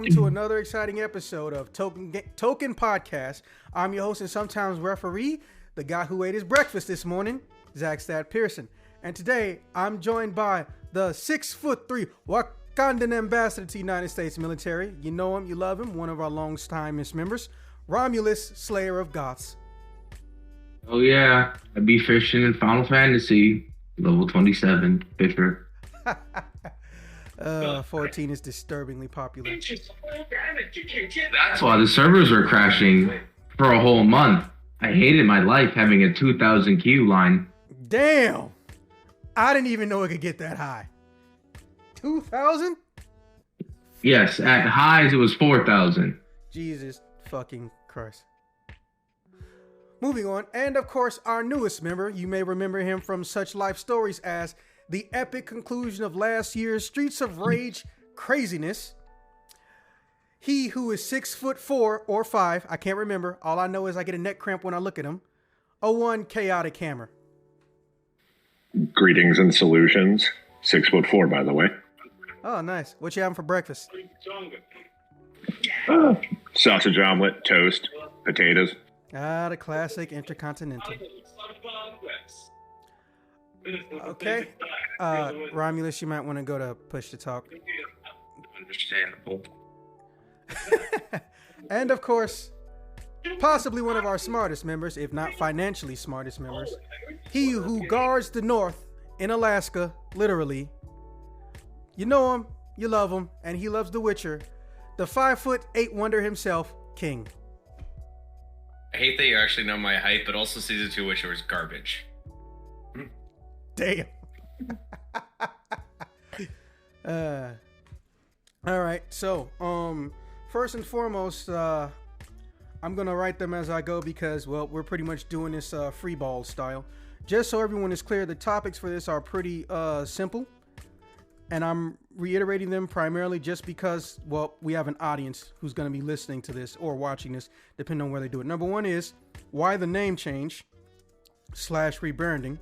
welcome to another exciting episode of Token Podcast. I'm your host and sometimes referee, the guy who ate his breakfast this morning, Zach Stad Pearson. And today, I'm joined by the 6'3" Wakandan ambassador to the United States military. You know him, you love him, one of our long-time members, Romulus, Slayer of Goths. Oh yeah, I'd be fishing in Final Fantasy, level 27, Fisher. 14 is disturbingly popular. That's why the servers were crashing for a whole month. I hated my life having a 2,000 queue line. Damn! I didn't even know it could get that high. 2,000? Yes, at highs it was 4,000. Jesus fucking Christ. Moving on, and of course our newest member, you may remember him from such life stories as the epic conclusion of last year's Streets of Rage craziness. He who is 6'4" or 5, I can't remember. All I know is I get a neck cramp when I look at him. 01 Chaotic Hammer. Greetings and solutions. 6'4", by the way. Oh, nice. What you having for breakfast? Sausage omelet, toast, potatoes. Ah, the classic Intercontinental. Okay. Romulus, you might want to go to push to talk. Understandable. And of course, possibly one of our smartest members, if not financially smartest members, he who guards the North in Alaska, literally. You know him, you love him, and he loves The Witcher. The 5'8" wonder himself, King. I hate that you actually know my height, but also season 2 Witcher was garbage. Damn. All right. So, first and foremost, I'm gonna write them as I go because, well, we're pretty much doing this free ball style. Just so everyone is clear, the topics for this are pretty simple, and I'm reiterating them primarily just because, well, we have an audience who's gonna be listening to this or watching this, depending on where they do it. Number one is why the name change / rebranding.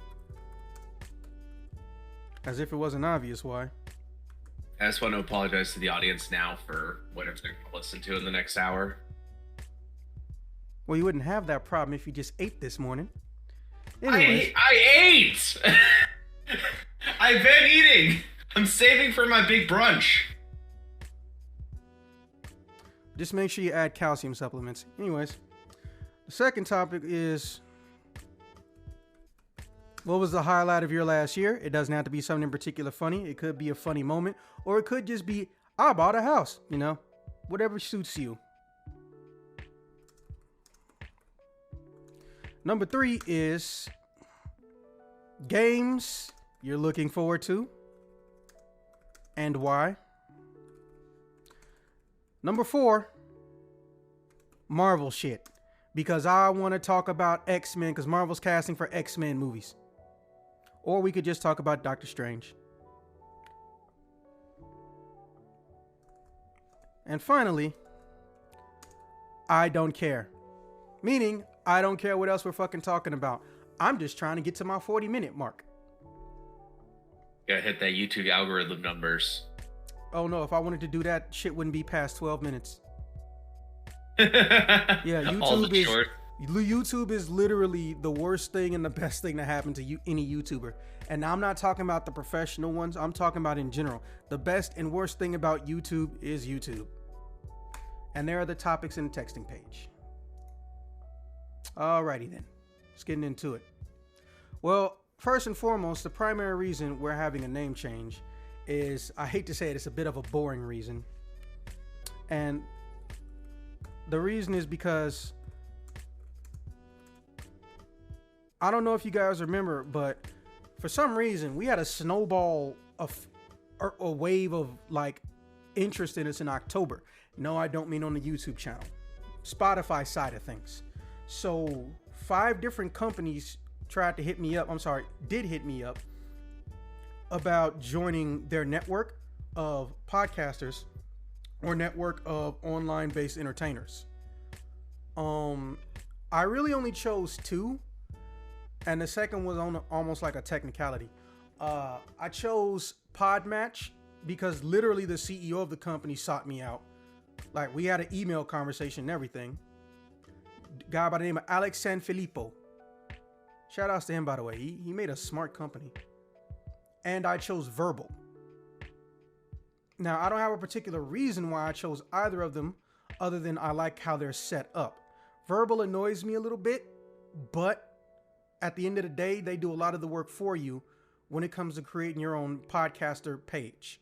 As if it wasn't obvious why. I just want to apologize to the audience now for whatever they're going to listen to in the next hour. Well, you wouldn't have that problem if you just ate this morning. Anyways. I ate! I've been eating! I'm saving for my big brunch. Just make sure you add calcium supplements. Anyways, the second topic is, what was the highlight of your last year? It doesn't have to be something in particular funny. It could be a funny moment, or it could just be, I bought a house, you know, whatever suits you. Number 3 is games you're looking forward to and why. Number 4, Marvel shit, because I want to talk about X-Men because Marvel's casting for X-Men movies. Or we could just talk about Doctor Strange. And finally, I don't care. Meaning, I don't care what else we're fucking talking about. I'm just trying to get to my 40-minute mark. Gotta hit that YouTube algorithm numbers. Oh no, if I wanted to do that, shit wouldn't be past 12 minutes. Yeah, YouTube is literally the worst thing and the best thing to happen to any YouTuber. And I'm not talking about the professional ones. I'm talking about in general. The best and worst thing about YouTube is YouTube. And there are the topics in the texting page. Alrighty then. Let's get into it. Well, first and foremost, the primary reason we're having a name change is, I hate to say it, it's a bit of a boring reason. And the reason is because I don't know if you guys remember, but for some reason we had a snowball of a wave of like interest in us in October. No, I don't mean on the YouTube channel, Spotify side of things. So 5 different companies did hit me up about joining their network of podcasters or network of online based entertainers. I really only chose 2. And the second was on almost like a technicality. I chose Podmatch because literally the CEO of the company sought me out Like, we had an email conversation and everything. Guy by the name of Alex Sanfilippo. Shout outs to him, by the way. He made a smart company. And I chose Verbal. Now, I don't have a particular reason why I chose either of them other than I like how they're set up. Verbal annoys me a little bit, but at the end of the day, they do a lot of the work for you when it comes to creating your own podcaster page.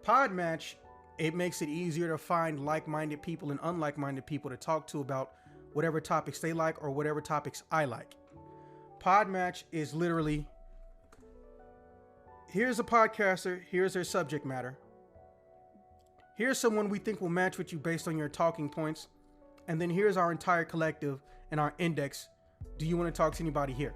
Podmatch, it makes it easier to find like-minded people and unlike-minded people to talk to about whatever topics they like or whatever topics I like. Podmatch is literally, here's a podcaster, here's their subject matter. Here's someone we think will match with you based on your talking points. And then here's our entire collective and our index. Do you want to talk to anybody here?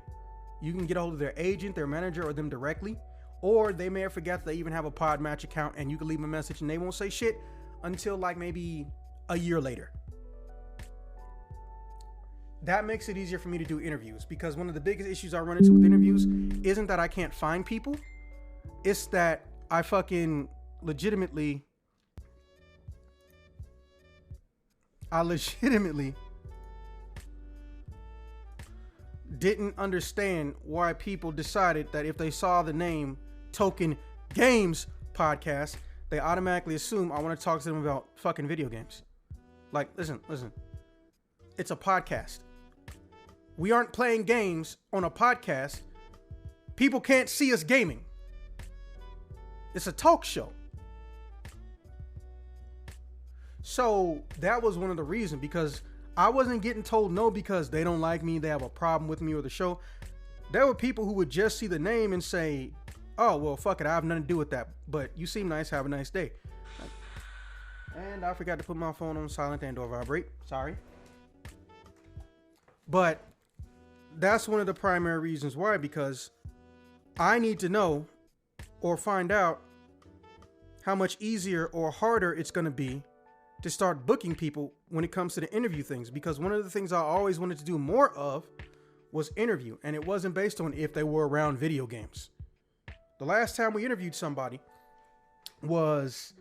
You can get a hold of their agent, their manager, or them directly. Or they may have forgot they even have a Podmatch account, and you can leave them a message and they won't say shit until like maybe a year later. That makes it easier for me to do interviews, because one of the biggest issues I run into with interviews isn't that I can't find people. It's that I fucking legitimately didn't understand why people decided that if they saw the name Token Games Podcast, they automatically assume I want to talk to them about fucking video games. Like, listen. It's a podcast. We aren't playing games on a podcast. People can't see us gaming. It's a talk show. So that was one of the reasons, because I wasn't getting told no because they don't like me, they have a problem with me or the show. There were people who would just see the name and say, oh, well, fuck it, I have nothing to do with that, but you seem nice, have a nice day. And I forgot to put my phone on silent and or vibrate. Sorry. But that's one of the primary reasons why, because I need to know or find out how much easier or harder it's going to be to start booking people when it comes to the interview things. Because one of the things I always wanted to do more of was interview, and it wasn't based on if they were around video games. The last time we interviewed somebody was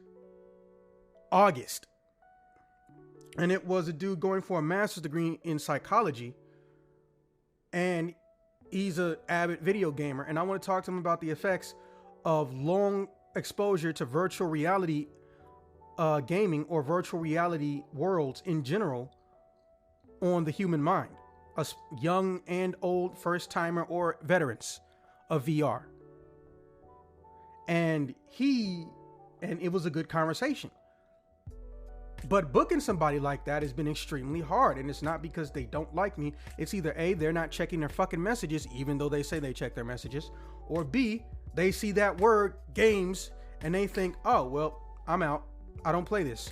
August, and it was a dude going for a master's degree in psychology, and he's an avid video gamer, and I want to talk to him about the effects of long exposure to virtual reality gaming or virtual reality worlds in general on the human mind, us young and old, first timer or veterans of VR. And it was a good conversation. But booking somebody like that has been extremely hard, and it's not because they don't like me. It's either A, they're not checking their fucking messages even though they say they check their messages, or B, they see that word games and they think, oh well, I'm out, I don't play this.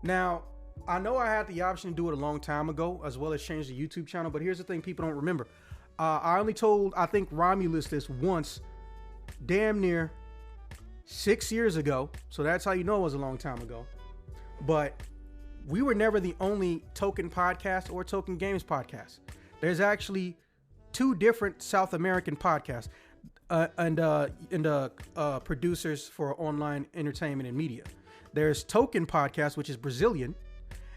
Now, I know I had the option to do it a long time ago, as well as change the YouTube channel, but here's the thing people don't remember. I only told, I think, Romulus this once, damn near 6 years ago. So that's how you know it was a long time ago. But we were never the only Token podcast or Token Games podcast. There's actually two different South American podcasts and producers for online entertainment and media. There's Token Podcast, which is Brazilian,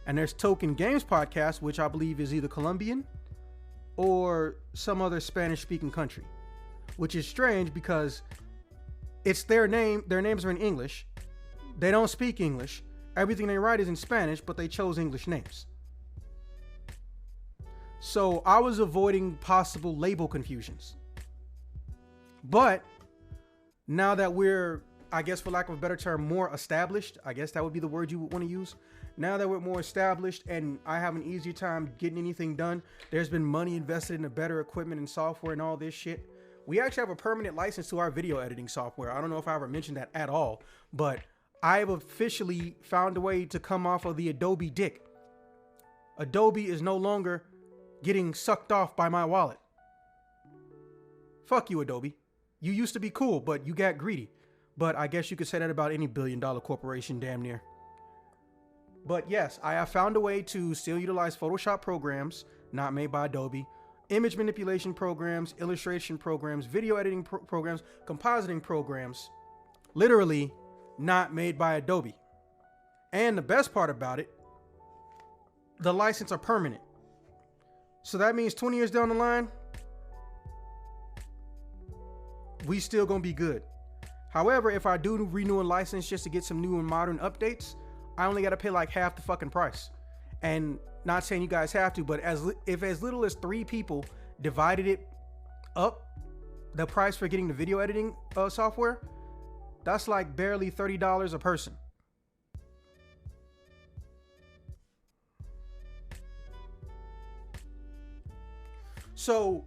and there's Token Games Podcast, which I believe is either Colombian or some other Spanish-speaking country, which is strange because it's their name. Their names are in English. They don't speak English. Everything they write is in Spanish, but they chose English names. So I was avoiding possible label confusions. But now that we're, I guess for lack of a better term, more established, I guess that would be the word you would want to use. Now that we're more established and I have an easier time getting anything done, there's been money invested in a better equipment and software and all this shit. We actually have a permanent license to our video editing software. I don't know if I ever mentioned that at all, but I've officially found a way to come off of the Adobe dick. Adobe is no longer getting sucked off by my wallet. Fuck you, Adobe. You used to be cool, but you got greedy. But I guess you could say that about any billion-dollar corporation, damn near. But yes, I have found a way to still utilize Photoshop programs, not made by Adobe, image manipulation programs, illustration programs, video editing programs, compositing programs literally not made by Adobe. And the best part about it, the license are permanent. So that means 20 years down the line, we still gonna be good. However, if I do renew a license just to get some new and modern updates, I only gotta pay like half the fucking price. And not saying you guys have to, but if as little as 3 people divided it up, the price for getting the video editing software, that's like barely $30 a person. So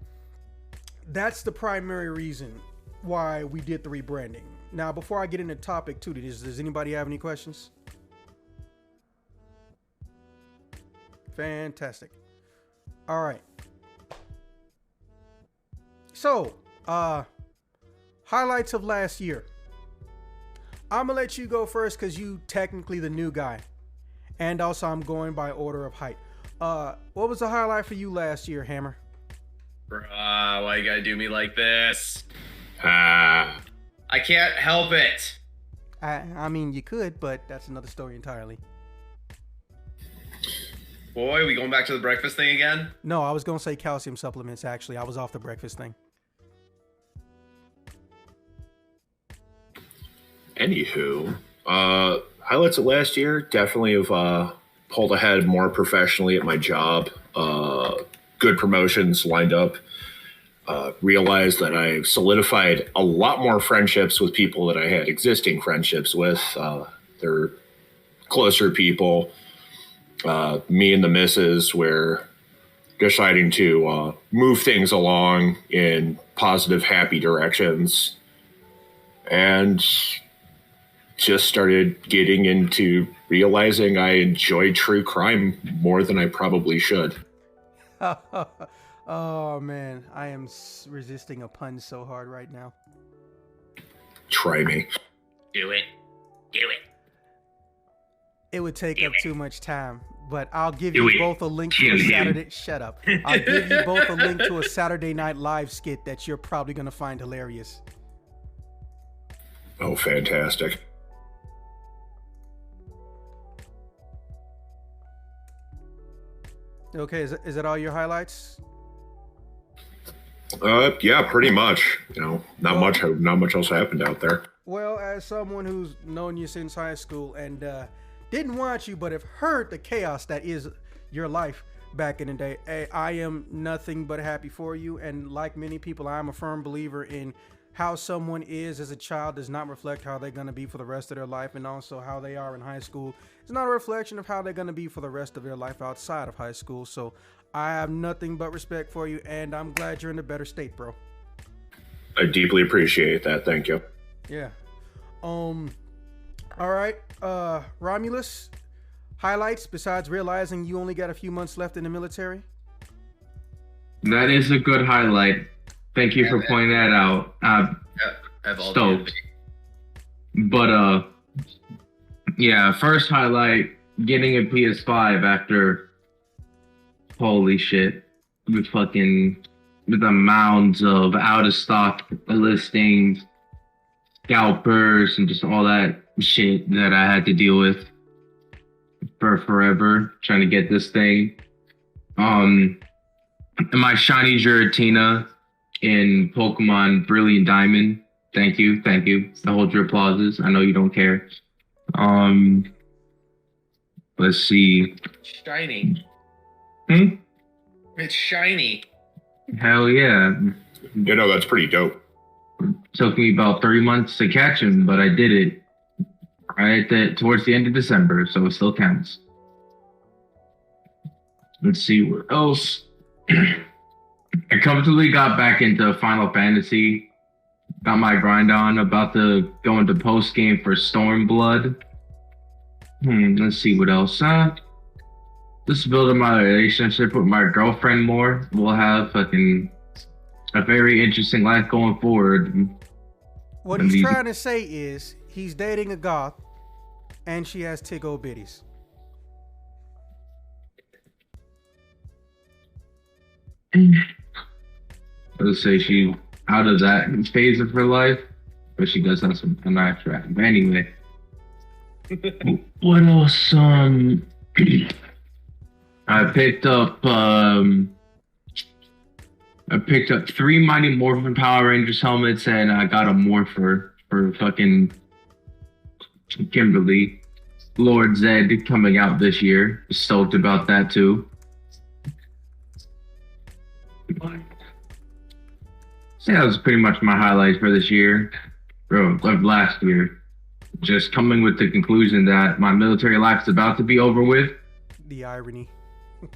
that's the primary reason why we did the rebranding. Now, before I get into topic 2, does anybody have any questions? Fantastic. All right. So, highlights of last year. I'm gonna let you go first because you technically the new guy. And also I'm going by order of height. What was the highlight for you last year, Hammer? Bruh, why you gotta do me like this? Ah. I can't help it. I mean, you could, but that's another story entirely. Boy, we going back to the breakfast thing again? No, I was gonna say calcium supplements. Actually, I was off the breakfast thing. Anywho, highlights of last year definitely have pulled ahead more professionally at my job. Good promotions lined up. Realized that I've solidified a lot more friendships with people that I had existing friendships with. They're closer people. Me and the missus were deciding to move things along in positive, happy directions. And just started getting into realizing I enjoy true crime more than I probably should. Oh man, I am resisting a pun so hard right now. Try me. Do it. Do it. It would take up too much time, but I'll give Do you it. both a link to Kill a him. Saturday. Shut up. I'll give you both a link to a Saturday Night Live skit that you're probably gonna find hilarious. Oh, fantastic. Okay, is that all your highlights? Yeah, pretty much. You know, not much else happened out there. Well, as someone who's known you since high school and didn't watch you, but have heard the chaos that is your life back in the day, I am nothing but happy for you. And like many people, I am a firm believer in how someone is as a child does not reflect how they're going to be for the rest of their life, and also how they are in high school. It's not a reflection of how they're going to be for the rest of their life outside of high school. So I have nothing but respect for you, and I'm glad you're in a better state, bro. I deeply appreciate that. Thank you. Yeah. All right. Romulus, highlights besides realizing you only got a few months left in the military? That is a good highlight. Thank you for pointing that out. I've all Stoked. But yeah, first highlight, getting a PS5 after, holy shit, with the mounds of out of stock listings, scalpers, and just all that shit that I had to deal with for forever trying to get this thing. My shiny Giratina in Pokemon Brilliant Diamond. Thank you. I hold your applauses. I know you don't care. Let's see. Shiny. It's shiny. Hell yeah. You know, that's pretty dope. Took me about 3 months to catch him, but I did it towards the end of December, so it still counts. Let's see what else. I comfortably got back into Final Fantasy. Got my grind on. About to go into post game for Stormblood. Let's see what else. Just building my relationship with my girlfriend more. We'll have a very interesting life going forward. What he's trying to say is he's dating a goth and she has tiggle bitties. Let's say she out of that phase of her life. but she does have some a nice rap. But anyway, what else? I picked up 3 Mighty Morphin Power Rangers helmets, and I got a Morpher for fucking Kimberly. Lord Zed coming out this year. Stoked about that too. So that was pretty much my highlights for this year, of last year. Just coming with the conclusion that my military life is about to be over with. The irony.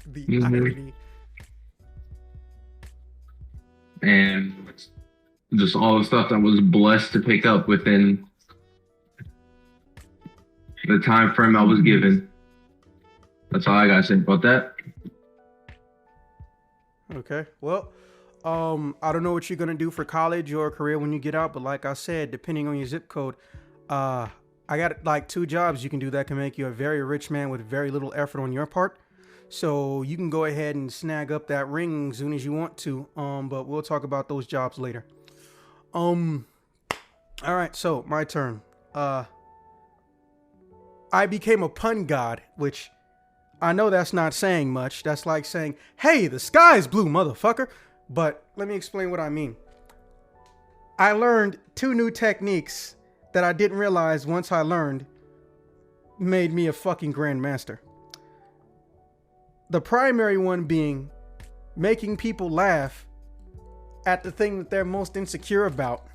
The Mhm. irony. And just all the stuff that was blessed to pick up within the time frame I was given. That's all I gotta say about that. Okay. Well, I don't know what you're gonna do for college or career when you get out, but like I said, depending on your zip code, I got like 2 jobs you can do that can make you a very rich man with very little effort on your part. So you can go ahead and snag up that ring as soon as you want to. But we'll talk about those jobs later. All right, so my turn. I became a pun god, which I know that's not saying much. That's like saying, hey, the sky's blue, motherfucker. But let me explain what I mean. I learned 2 new techniques that I didn't realize once I learned made me a fucking grandmaster. The primary one being making people laugh at the thing that they're most insecure about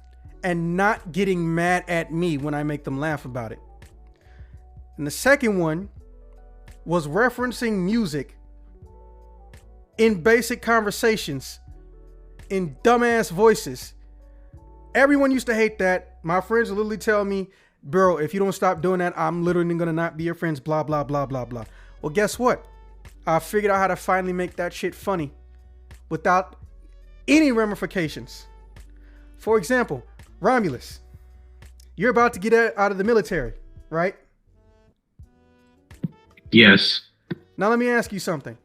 and not getting mad at me when I make them laugh about it. And the second one was referencing music in basic conversations in dumbass voices. Everyone used to hate that. My friends would literally tell me, bro, if you don't stop doing that, I'm literally gonna not be your friends, blah, blah, blah, blah, blah. Well, guess what? I figured out how to finally make that shit funny without any ramifications. For example, Romulus, you're about to get out of the military, right? Yes. Now let me ask you something.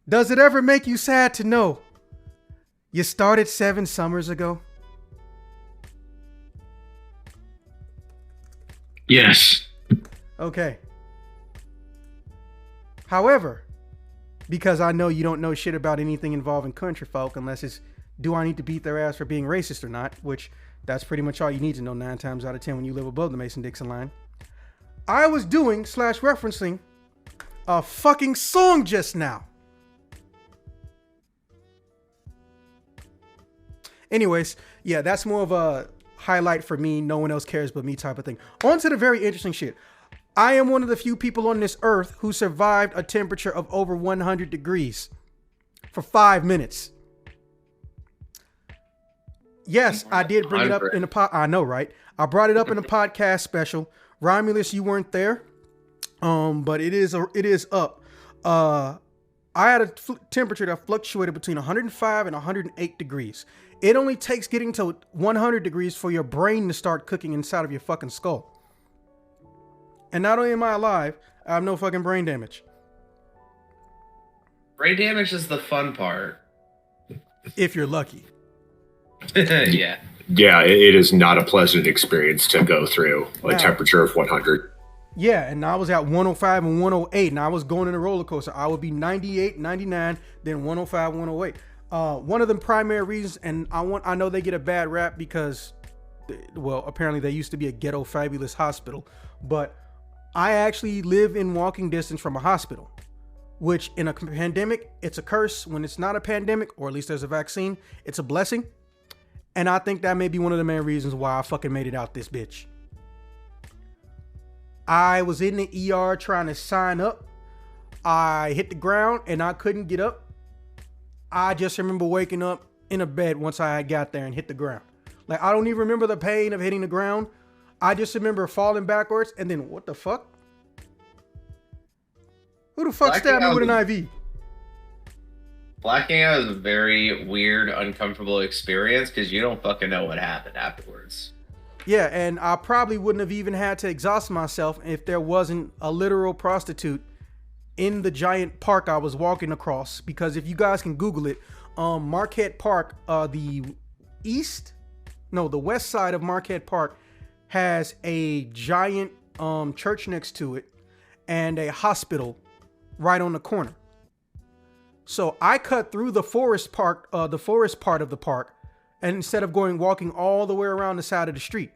Does it ever make you sad to know you started 7 summers ago? Yes. Okay. However, because I know you don't know shit about anything involving country folk unless it's do I need to beat their ass for being racist or not, which that's pretty much all you need to know 9 times out of 10 when you live above the Mason-Dixon line. I was doing / referencing a fucking song just now. Anyways, yeah, that's more of a highlight for me. No one else cares but me type of thing. On to the very interesting shit. I am one of the few people on this earth who survived a temperature of over 100 degrees for 5 minutes. Yes, I did bring it up in a I know, right? I brought it up in a podcast special. Romulus, you weren't there, but it is up. I had a temperature that fluctuated between 105 and 108 degrees. It only takes getting to 100 degrees for your brain to start cooking inside of your fucking skull. And not only am I alive, I have no fucking brain damage. Brain damage is the fun part. If you're lucky. Yeah. Yeah, it is not a pleasant experience to go through a temperature of 100. Yeah, and I was at 105 and 108, and I was going in a roller coaster. I would be 98, 99, then 105, 108. One of the primary reasons, and I know they get a bad rap because, well, apparently they used to be a ghetto fabulous hospital, but I actually live in walking distance from a hospital, which in a pandemic, it's a curse. When it's not a pandemic, or at least there's a vaccine, it's a blessing. And I think that may be one of the main reasons why I fucking made it out this bitch. I was in the ER trying to sign up. I hit the ground and I couldn't get up. I just remember waking up in a bed once I had got there and hit the ground. Like, I don't even remember the pain of hitting the ground. I just remember falling backwards and then what the fuck? Who the fuck stabbed me with an IV? Blacking out is a very weird, uncomfortable experience because you don't fucking know what happened afterwards. Yeah, and I probably wouldn't have even had to exhaust myself if there wasn't a literal prostitute in the giant park I was walking across. Because if you guys can Google it, Marquette Park, the east, No, the west side of Marquette Park has a giant church next to it and a hospital right on the corner. So I cut through the forest part of the park, and instead of walking all the way around the side of the street.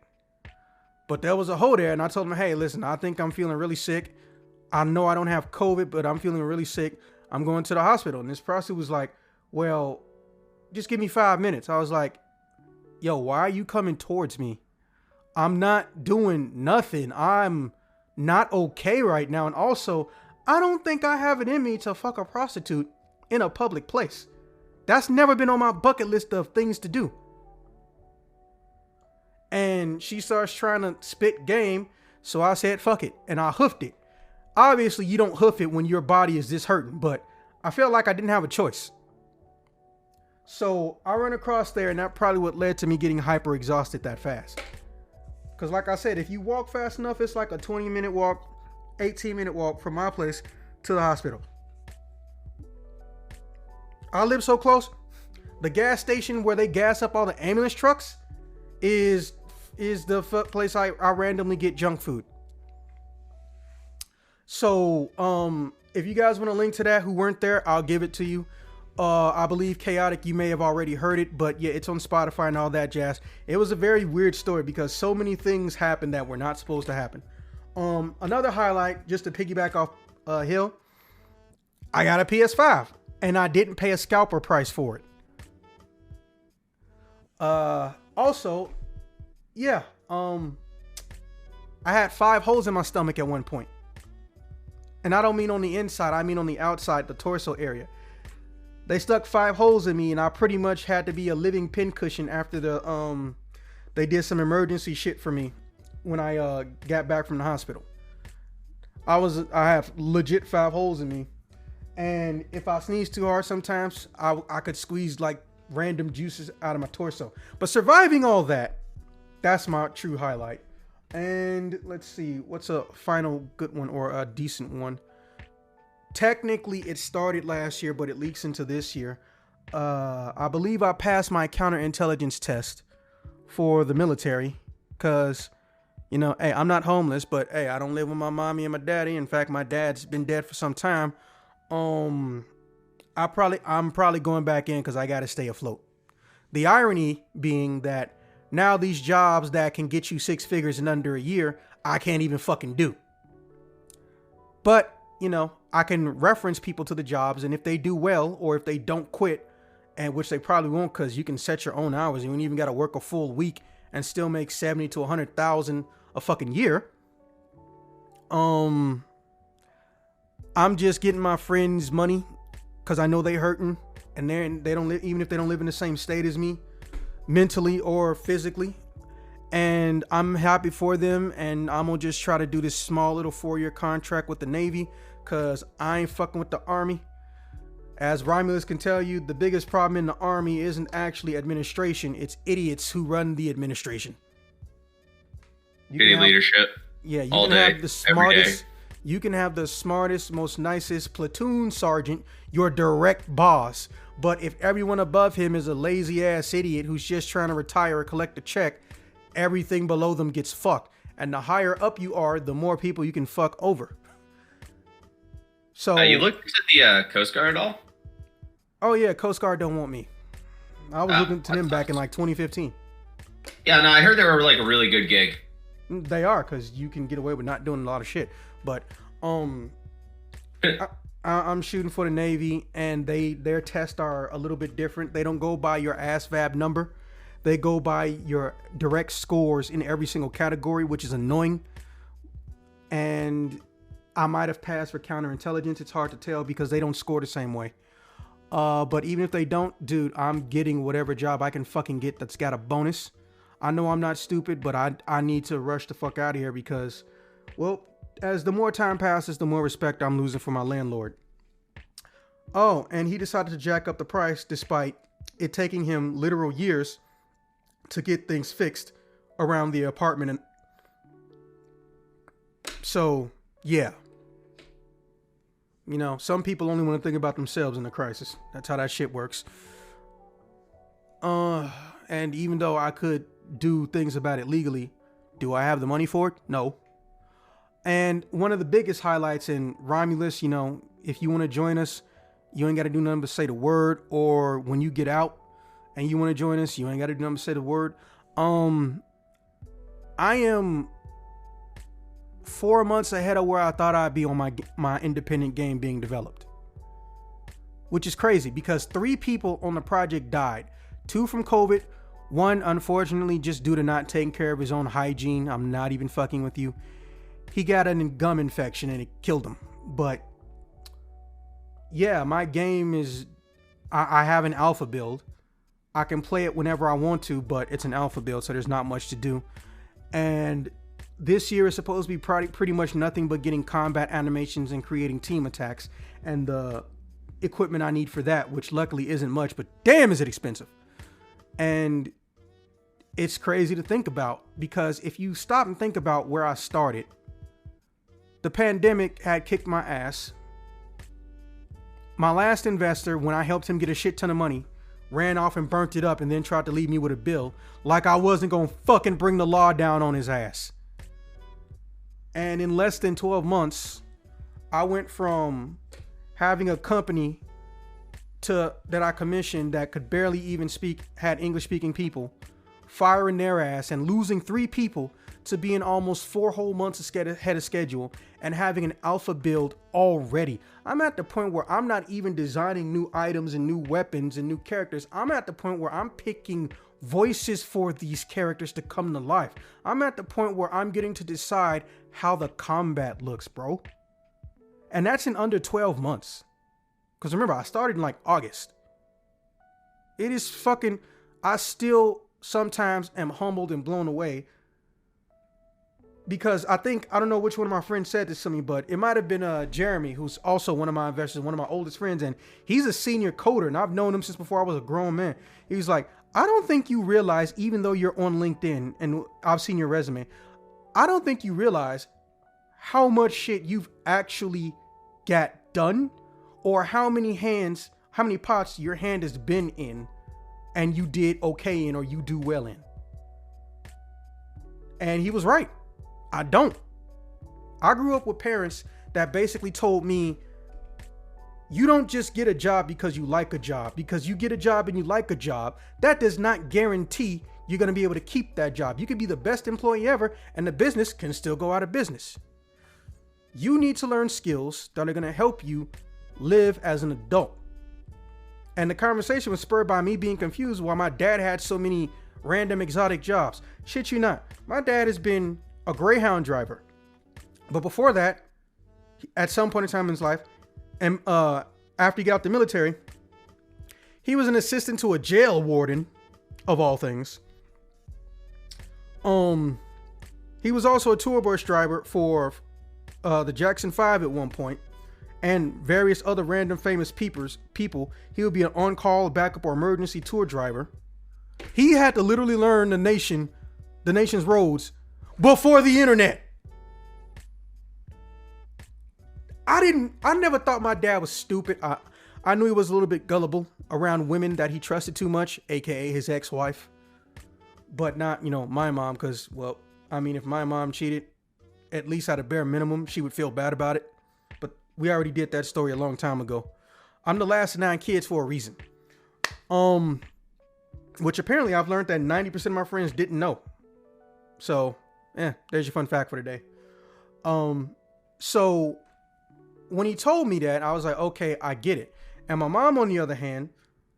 But there was a hoe there, and I told him, hey, listen, I think I'm feeling really sick. I know I don't have COVID, but I'm feeling really sick. I'm going to the hospital. And this prostitute was like, well, just give me 5 minutes. I was like, yo, why are you coming towards me? I'm not doing nothing. I'm not okay right now. And also, I don't think I have it in me to fuck a prostitute in a public place. That's never been on my bucket list of things to do. And she starts trying to spit game. So I said, fuck it. And I hoofed it. Obviously, you don't hoof it when your body is this hurting, but I felt like I didn't have a choice. So I ran across there, and that probably what led to me getting hyper exhausted that fast. Because like I said, if you walk fast enough, it's like a 20-minute walk, 18-minute walk from my place to the hospital. I live so close. The gas station where they gas up all the ambulance trucks is the place I randomly get junk food. So, if you guys want a link to that who weren't there, I'll give it to you. I believe Chaotic, you may have already heard it, but yeah, it's on Spotify and all that jazz. It was a very weird story because so many things happened that were not supposed to happen. Another highlight, just to piggyback off Hill, I got a PS5 and I didn't pay a scalper price for it. Also, yeah, I had 5 holes in my stomach at one point. And I don't mean on the inside, I mean on the outside, the torso area. They stuck 5 holes in me, and I pretty much had to be a living pincushion after they did some emergency shit for me when I got back from the hospital. I have legit 5 holes in me, and if I sneeze too hard sometimes, I could squeeze like random juices out of my torso. But surviving all that, that's my true highlight. And let's see, what's a final good one or a decent one? Technically, it started last year, but it leaks into this year. I believe I passed my counterintelligence test for the military because, you know, hey, I'm not homeless, but hey, I don't live with my mommy and my daddy. In fact, my dad's been dead for some time. I'm probably going back in because I got to stay afloat. The irony being that now these jobs that can get you 6 figures in under a year, I can't even fucking do. But, you know, I can reference people to the jobs, and if they do well, or if they don't quit, and which they probably won't, because you can set your own hours. You don't even got to work a full week and still make 70 to 100,000 a fucking year. I'm just getting my friends money because I know they hurting, and they don't live, even if they don't live in the same state as me, mentally or physically. And I'm happy for them, and I'm gonna just try to do this small little 4-year contract with the Navy because I ain't fucking with the Army. As Romulus can tell you, the biggest problem in the Army isn't actually administration, it's idiots who run the administration. Shitty leadership. Yeah, you all can day, have the smartest, you can have the smartest, most nicest platoon sergeant, your direct boss. But if everyone above him is a lazy ass idiot who's just trying to retire or collect a check, everything below them gets fucked. And the higher up you are, the more people you can fuck over. So You looked into the Coast Guard at all? Oh yeah, Coast Guard don't want me. I was looking to them back in like 2015. Yeah, no, I heard they were like a really good gig. They are, because you can get away with not doing a lot of shit. But I'm shooting for the Navy, and their tests are a little bit different. They don't go by your ASVAB number. They go by your direct scores in every single category, which is annoying. And I might have passed for counterintelligence. It's hard to tell because they don't score the same way. But even if they don't, dude, I'm getting whatever job I can fucking get that's got a bonus. I know I'm not stupid, but I need to rush the fuck out of here because, well, as the more time passes, the more respect I'm losing for my landlord. Oh, and he decided to jack up the price despite it taking him literal years to get things fixed around the apartment. And so, yeah. You know, some people only want to think about themselves in a crisis. That's how that shit works. And even though I could do things about it legally. Do I have the money for it? No. And one of the biggest highlights in Romulus, you know, if you want to join us, you ain't got to do nothing but say the word. Or when you get out and you want to join us, you ain't got to do nothing but say the word. I am 4 months ahead of where I thought I'd be on my independent game being developed, which is crazy because 3 people on the project died. 2 from COVID. 1, unfortunately, just due to not taking care of his own hygiene. I'm not even fucking with you. He got a gum infection and it killed him. But yeah, my game is, I have an alpha build. I can play it whenever I want to, but it's an alpha build, so there's not much to do. And this year is supposed to be pretty much nothing but getting combat animations and creating team attacks and the equipment I need for that, which luckily isn't much, but damn is it expensive. And it's crazy to think about because if you stop and think about where I started, the pandemic had kicked my ass. My last investor, when I helped him get a shit ton of money, ran off and burnt it up and then tried to leave me with a bill like I wasn't gonna fucking bring the law down on his ass. And in less than 12 months, I went from having a company that I commissioned that could barely even had English speaking people, firing their ass and losing 3 people to being almost 4 whole months ahead of schedule and having an alpha build already. I'm at the point where I'm not even designing new items and new weapons and new characters. I'm at the point where I'm picking voices for these characters to come to life. I'm at the point where I'm getting to decide how the combat looks, bro. And that's in under 12 months. Because remember, I started in like August. It is fucking, I still sometimes am humbled and blown away. Because I don't know which one of my friends said this to me, but it might have been Jeremy, who's also one of my investors, one of my oldest friends, and he's a senior coder, and I've known him since before I was a grown man. He was like, I don't think you realize, even though you're on LinkedIn, and I've seen your resume, I don't think you realize how much shit you've actually got done, or how many pots your hand has been in, and you did okay in, or you do well in. And he was right. I don't. I grew up with parents that basically told me, you don't just get a job because you like a job. Because you get a job and you like a job, that does not guarantee you're going to be able to keep that job. You can be the best employee ever and the business can still go out of business. You need to learn skills that are going to help you live as an adult. And the conversation was spurred by me being confused why my dad had so many random exotic jobs. Shit you not. My dad has been a Greyhound driver. But before that, at some point in time in his life, and after he got out the military, he was an assistant to a jail warden, of all things. He was also a tour bus driver for the Jackson 5 at one point, and various other random famous people. He would be an on-call, backup, or emergency tour driver. He had to literally learn the nation's roads before the internet. I never thought my dad was stupid. I knew he was a little bit gullible around women that he trusted too much, aka his ex-wife. But not, my mom, because, well, I mean, if my mom cheated, at least at a bare minimum, she would feel bad about it. But we already did that story a long time ago. I'm the last of 9 kids for a reason. Which apparently I've learned that 90% of my friends didn't know. So, there's your fun fact for today. So when he told me that, I was like, okay, I get it. And my mom, on the other hand,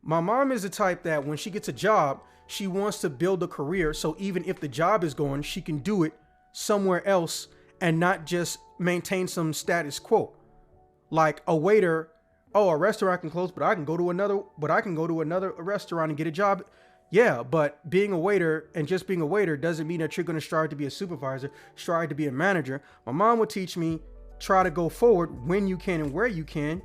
my mom is the type that when she gets a job, she wants to build a career. So even if the job is going, she can do it somewhere else and not just maintain some status quo. Like a waiter, a restaurant can close, but I can go to another restaurant and get a job. Yeah, but being a waiter and just being a waiter doesn't mean that you're going to strive to be a supervisor, strive to be a manager. My mom would teach me, try to go forward when you can and where you can.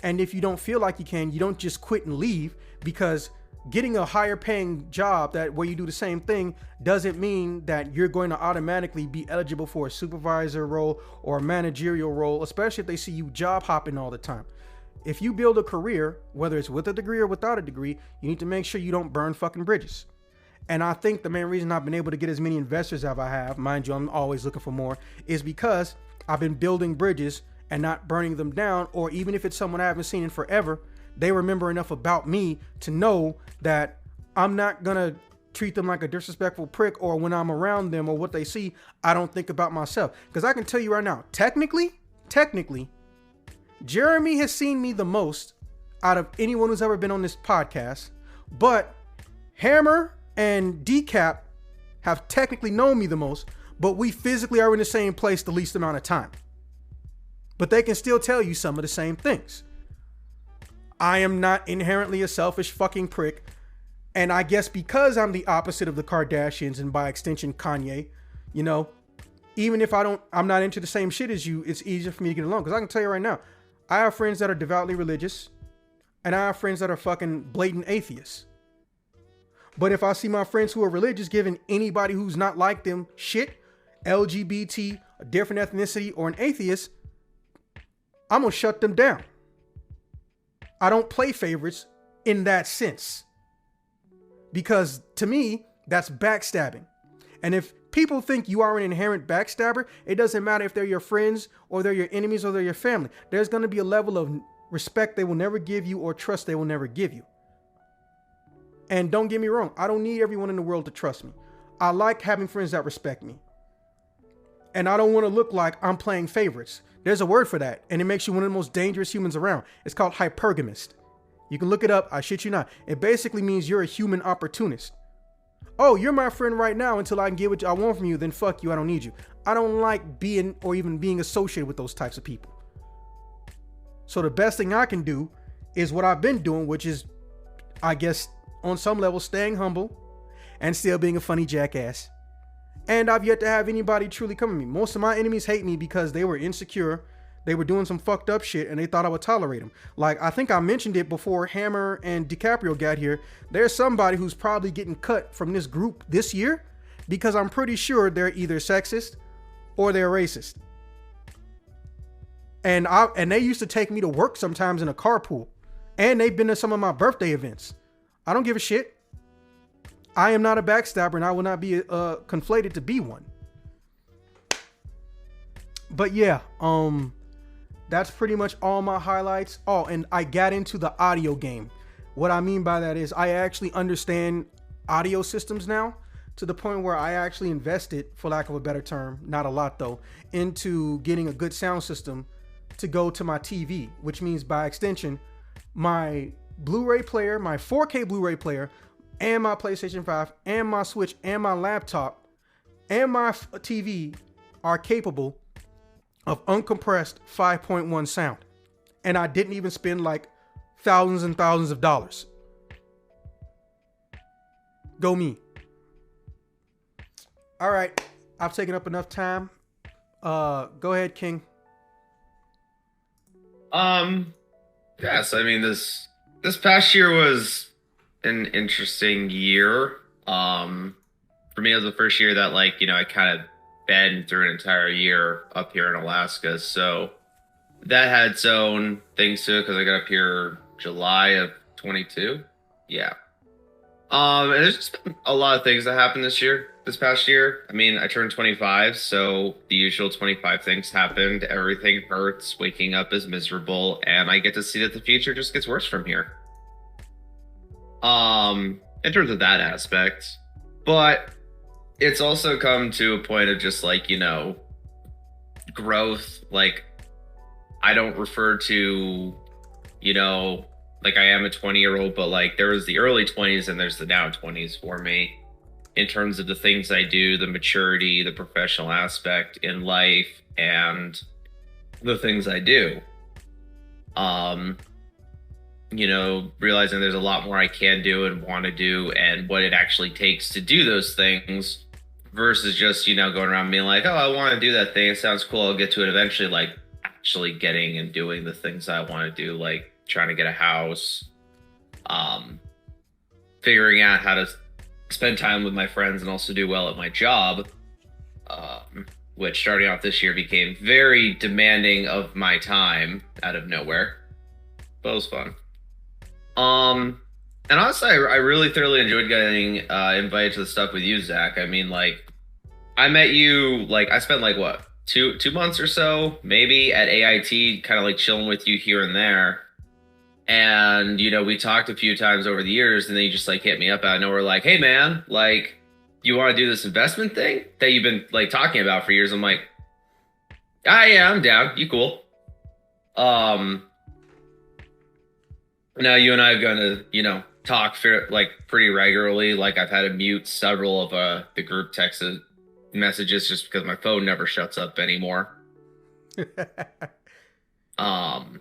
And if you don't feel like you can, you don't just quit and leave, because getting a higher paying job where you do the same thing doesn't mean that you're going to automatically be eligible for a supervisor role or a managerial role, especially if they see you job hopping all the time. If you build a career, whether it's with a degree or without a degree, you need to make sure you don't burn fucking bridges. And I think the main reason I've been able to get as many investors as I have, mind you, I'm always looking for more, is because I've been building bridges and not burning them down. Or even if it's someone I haven't seen in forever, they remember enough about me to know that I'm not going to treat them like a disrespectful prick, or when I'm around them or what they see, I don't think about myself. Because I can tell you right now, technically, Jeremy has seen me the most out of anyone who's ever been on this podcast, but Hammer and Decap have technically known me the most, but we physically are in the same place the least amount of time. But they can still tell you some of the same things. I am not inherently a selfish fucking prick. And I guess because I'm the opposite of the Kardashians and by extension Kanye, you know, even if I'm not into the same shit as you, it's easier for me to get along. Because I can tell you right now, I have friends that are devoutly religious and I have friends that are fucking blatant atheists. But if I see my friends who are religious giving anybody who's not like them shit, LGBT, a different ethnicity, or an atheist, I'm going to shut them down. I don't play favorites in that sense. Because to me, that's backstabbing. And if people think you are an inherent backstabber, it doesn't matter if they're your friends or they're your enemies or they're your family. There's going to be a level of respect they will never give you or trust they will never give you. And don't get me wrong, I don't need everyone in the world to trust me. I like having friends that respect me. And I don't want to look like I'm playing favorites. There's a word for that, and it makes you one of the most dangerous humans around. It's called hypergamist. You can look it up. I shit you not. It basically means you're a human opportunist. Oh, you're my friend right now until I can get what I want from you. Then fuck you. I don't need you. I don't like being or even being associated with those types of people. So the best thing I can do is what I've been doing, which is, I guess, on some level, staying humble and still being a funny jackass. And I've yet to have anybody truly come at me. Most of my enemies hate me because they were insecure. They were doing some fucked up shit and they thought I would tolerate them. Like, I think I mentioned it before Hammer and DiCaprio got here. There's somebody who's probably getting cut from this group this year because I'm pretty sure they're either sexist or they're racist. And they used to take me to work sometimes in a carpool. And they've been to some of my birthday events. I don't give a shit. I am not a backstabber and I will not be conflated to be one. But yeah, that's pretty much all my highlights. Oh, and I got into the audio game. What I mean by that is I actually understand audio systems now to the point where I actually invested, for lack of a better term, not a lot though, into getting a good sound system to go to my TV, which means by extension, my Blu-ray player, my 4K Blu-ray player, and my PlayStation 5, and my Switch, and my laptop, and my TV are capable of uncompressed 5.1 sound. And I didn't even spend like thousands and thousands of dollars. Go me. All right, I've taken up enough time. Go ahead, King. Yes, I mean this past year was an interesting year. For me, it was the first year that I kind of been through an entire year up here in Alaska, so that had its own things to it because I got up here July of 22. Yeah. And there's just been a lot of things that happened this past year. I mean, I turned 25, so the usual 25 things happened. Everything hurts. Waking up is miserable, and I get to see that the future just gets worse from here. In terms of that aspect, but it's also come to a point of just growth. Like, I don't refer to, I am a 20-year-old, but there was the early 20s and there's the now 20s for me in terms of the things I do, the maturity, the professional aspect in life, and the things I do. Realizing there's a lot more I can do and want to do and what it actually takes to do those things versus just, going around being like, oh, I want to do that thing. It sounds cool. I'll get to it eventually. Actually getting and doing the things I want to do, like trying to get a house, figuring out how to spend time with my friends and also do well at my job, which starting off this year became very demanding of my time out of nowhere, but it was fun. And honestly, I really thoroughly enjoyed getting invited to the stuff with you, Zach. I mean, like, I met you, like, I spent like what, two months or so, maybe at AIT, kind of like chilling with you here and there. And, you know, we talked a few times over the years, and then you just like hit me up out of nowhere, like, hey man, like, you want to do this investment thing that you've been like talking about for years? I'm like, yeah, I'm down. You cool. Now you and I are gonna, you know, talk like pretty regularly. Like I've had to mute several of the group text messages just because my phone never shuts up anymore. And,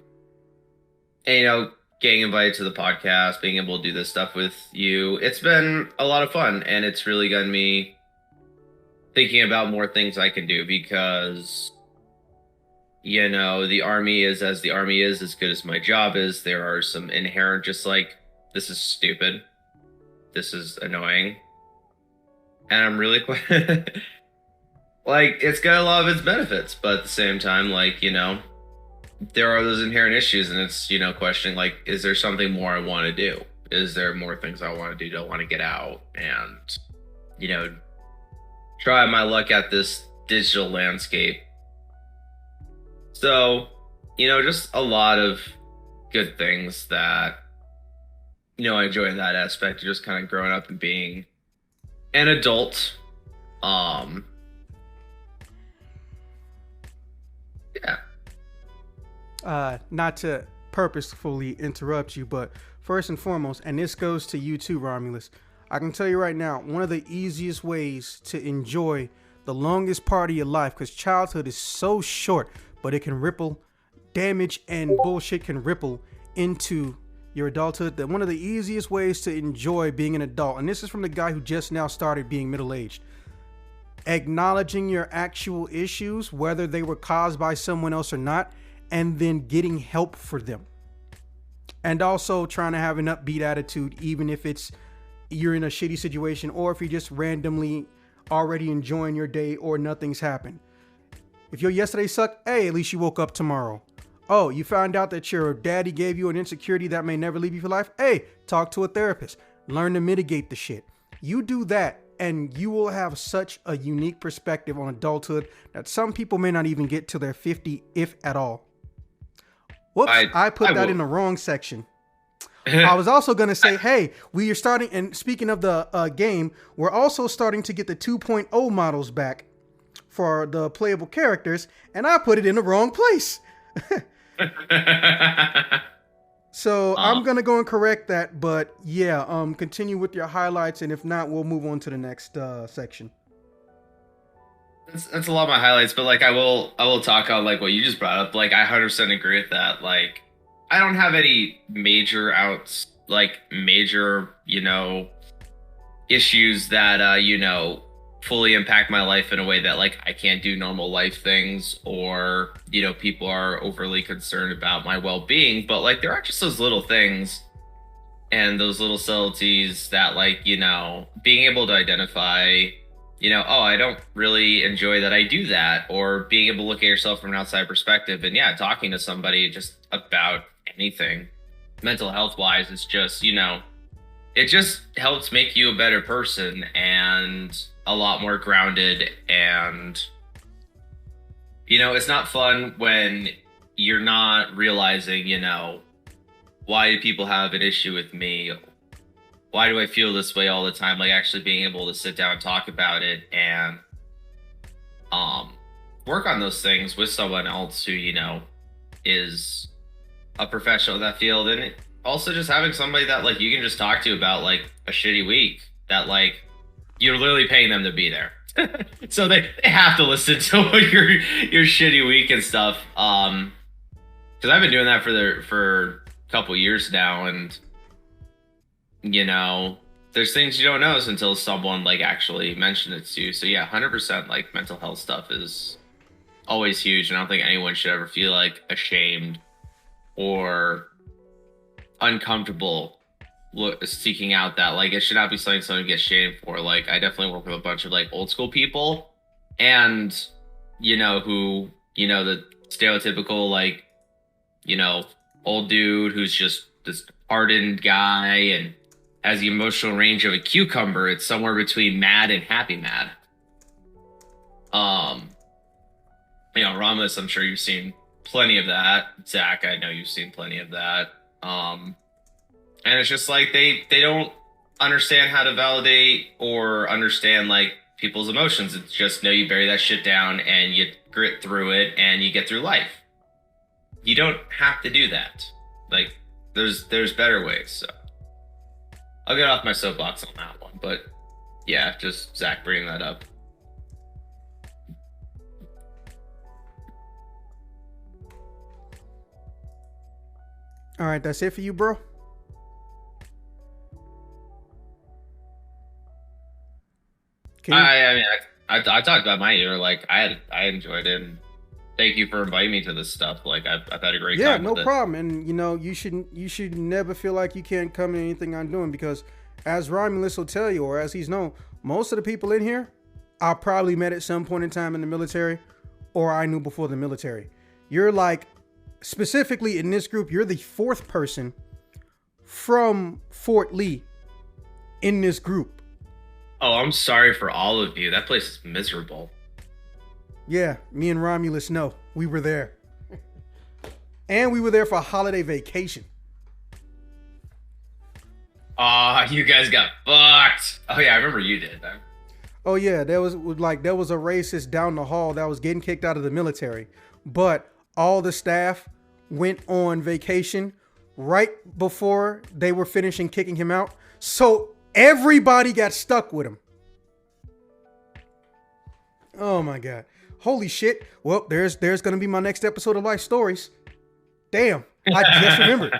you know, getting invited to the podcast, being able to do this stuff with you, it's been a lot of fun, and it's really gotten me thinking about more things I can do because, you know, the army is as the army is, as good as my job is. There are some inherent, just like, this is stupid, this is annoying, and I'm really like, it's got a lot of its benefits, but at the same time, like, you know, there are those inherent issues, and it's, you know, questioning, like, is there something more I want to do? Is there more things I want to do? Do I want to get out and, you know, try my luck at this digital landscape? So, you know, just a lot of good things that, you know, I enjoy in that aspect of just kind of growing up and being an adult. Yeah. Not to purposefully interrupt you, but first and foremost, and this goes to you too, Romulus, I can tell you right now, one of the easiest ways to enjoy the longest part of your life, because childhood is so short, but it can ripple, damage and bullshit can ripple into your adulthood, that one of the easiest ways to enjoy being an adult, and this is from the guy who just now started being middle-aged, acknowledging your actual issues, whether they were caused by someone else or not, and then getting help for them. And also trying to have an upbeat attitude, even if it's you're in a shitty situation, or if you're just randomly already enjoying your day or nothing's happened. If your yesterday sucked, hey, at least you woke up tomorrow. Oh, you found out that your daddy gave you an insecurity that may never leave you for life? Hey, talk to a therapist. Learn to mitigate the shit. You do that, and you will have such a unique perspective on adulthood that some people may not even get to their 50, if at all. Whoops, I put that in the wrong section. I was also going to say, hey, we are starting, and speaking of the game, we're also starting to get the 2.0 models back for the playable characters, and I put it in the wrong place. So I'm going to go and correct that, but yeah, continue with your highlights, and if not, we'll move on to the next section. That's a lot of my highlights, but like I will talk on like what you just brought up. Like I 100% agree with that. Like I don't have any major you know, issues that you know, fully impact my life in a way that like I can't do normal life things, or you know, people are overly concerned about my well-being. But like there are just those little things and those little subtleties that, like, you know, being able to identify, you know, oh, I don't really enjoy that I do that, or being able to look at yourself from an outside perspective, and yeah, talking to somebody just about anything mental health wise, it's just, you know, it just helps make you a better person and a lot more grounded. And you know, it's not fun when you're not realizing, you know, why do people have an issue with me? Why do I feel this way all the time? Like actually being able to sit down and talk about it and work on those things with someone else who, you know, is a professional in that field. And also just having somebody that like you can just talk to about like a shitty week, that like you're literally paying them to be there. So they have to listen to your shitty week and stuff. Because I've been doing that for a couple years now, and you know, there's things you don't notice until someone like actually mentioned it to you. So yeah, 100% like mental health stuff is always huge, and I don't think anyone should ever feel like ashamed or uncomfortable seeking out that. Like it should not be something someone gets shamed for. Like I definitely work with a bunch of like old school people, and you know, who, you know, the stereotypical like, you know, old dude who's just this hardened guy, and has the emotional range of a cucumber. It's somewhere between mad and happy mad. Ramos, I'm sure you've seen plenty of that. Zach, I know you've seen plenty of that. And it's just like they don't understand how to validate or understand like people's emotions. It's just you bury that shit down and you grit through it and you get through life. You don't have to do that. Like there's better ways. So I'll get off my soapbox on that one, but yeah, just Zach bringing that up. All right, that's it for you, bro. I talked about my year. Like I enjoyed it. And thank you for inviting me to this stuff. Like I've had a great time. Yeah, no problem. And you should never feel like you can't come in anything I'm doing, because as Romulus will tell you, or as he's known, most of the people in here I probably met at some point in time in the military, or I knew before the military. You're like, specifically in this group, you're the fourth person from Fort Lee in this group. Oh, I'm sorry for all of you. That place is miserable. Yeah, me and Romulus know. We were there. And we were there for a holiday vacation. You guys got fucked. Oh yeah, I remember you did that. Oh yeah, there was a racist down the hall that was getting kicked out of the military, but all the staff went on vacation right before they were finishing kicking him out. So everybody got stuck with him. Oh my God. Holy shit. Well, there's going to be my next episode of Life Stories. Damn. I just remembered.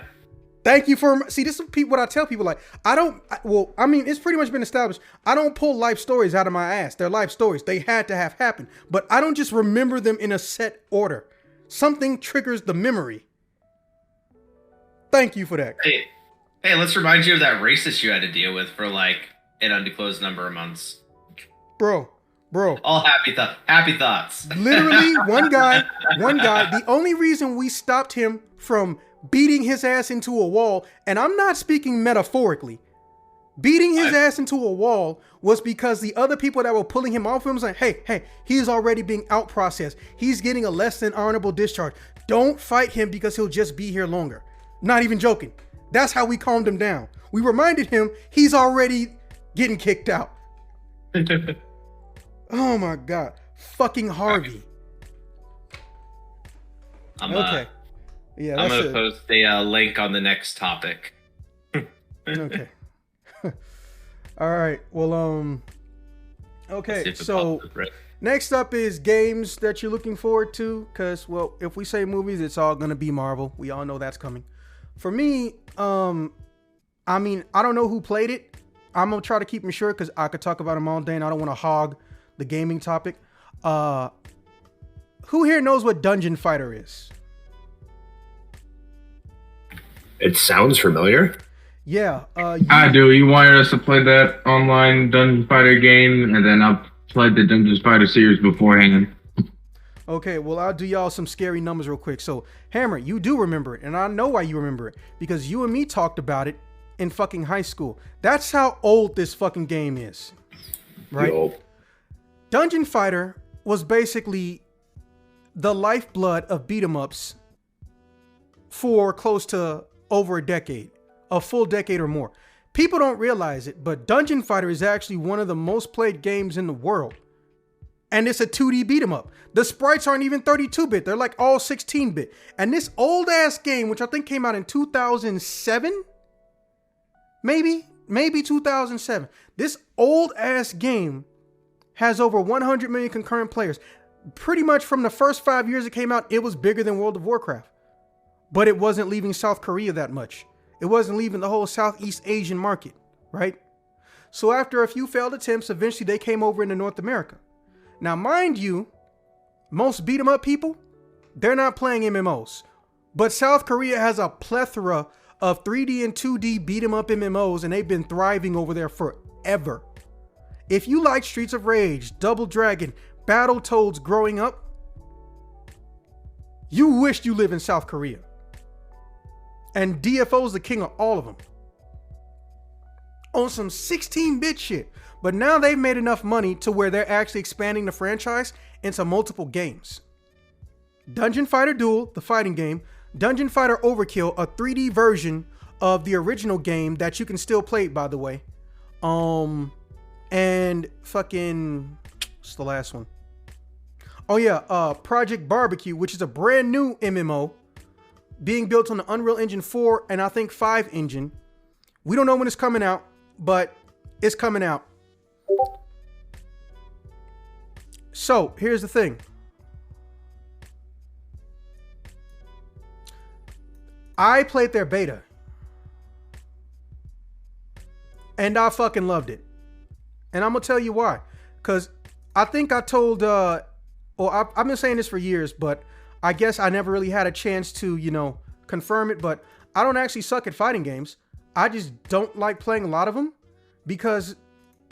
Thank you for, see, this is what I tell people. Like, it's pretty much been established. I don't pull life stories out of my ass. They're life stories. They had to have happened, but I don't just remember them in a set order. Something triggers the memory. Thank you for that. Hey, let's remind you of that racist you had to deal with for like an undisclosed number of months. Bro. All happy thoughts. Literally, one guy, the only reason we stopped him from beating his ass into a wall, and I'm not speaking metaphorically, beating his ass into a wall was because the other people that were pulling him off him was like, hey, he's already being out processed. He's getting a less than honorable discharge. Don't fight him because he'll just be here longer. Not even joking. That's how we calmed him down. We reminded him he's already getting kicked out. Oh my God. Fucking Harvey. Okay. Yeah, I'm gonna post a link on the next topic. Okay. All right. Well, okay. So next up is games that you're looking forward to. Cause if we say movies, it's all gonna be Marvel. We all know that's coming. For me, I don't know who played it. I'm gonna try to keep them short because I could talk about them all day, and I don't want to hog the gaming topic. Who here knows what Dungeon Fighter is? It sounds familiar. Yeah. I do. You wanted us to play that online Dungeon Fighter game, and then I've played the Dungeon Fighter series beforehand. Okay, well, I'll do y'all some scary numbers real quick. So, Hammer, you do remember it, and I know why you remember it, because you and me talked about it in fucking high school. That's how old this fucking game is, right? Yo. Dungeon Fighter was basically the lifeblood of beat 'em ups for close to over a decade, a full decade or more. People don't realize it, but Dungeon Fighter is actually one of the most played games in the world. And it's a 2D beat 'em up. The sprites aren't even 32-bit. They're like all 16-bit. And this old ass game, which I think came out in 2007, maybe 2007. This old ass game has over 100 million concurrent players. Pretty much from the first 5 years it came out, it was bigger than World of Warcraft. But it wasn't leaving South Korea that much. It wasn't leaving the whole Southeast Asian market, right? So after a few failed attempts, eventually they came over into North America. Now, mind you, most beat 'em up people, they're not playing MMOs. But South Korea has a plethora of 3D and 2D beat 'em up MMOs, and they've been thriving over there forever. If you like Streets of Rage, Double Dragon, Battletoads growing up, you wished you live in South Korea. And DFO's the king of all of them. on some 16-bit shit. But now they've made enough money to where they're actually expanding the franchise into multiple games. Dungeon Fighter Duel, the fighting game. Dungeon Fighter Overkill, a 3D version of the original game that you can still play, by the way. And fucking, what's the last one? Oh yeah, Project Barbecue, which is a brand new MMO being built on the Unreal Engine 4 and I think 5 engine. We don't know when it's coming out, but it's coming out. So here's the thing. I played their beta and I fucking loved it. And I'm gonna tell you why. Because I think I told, I've been saying this for years, but I guess I never really had a chance to, confirm it. But I don't actually suck at fighting games. I just don't like playing a lot of them because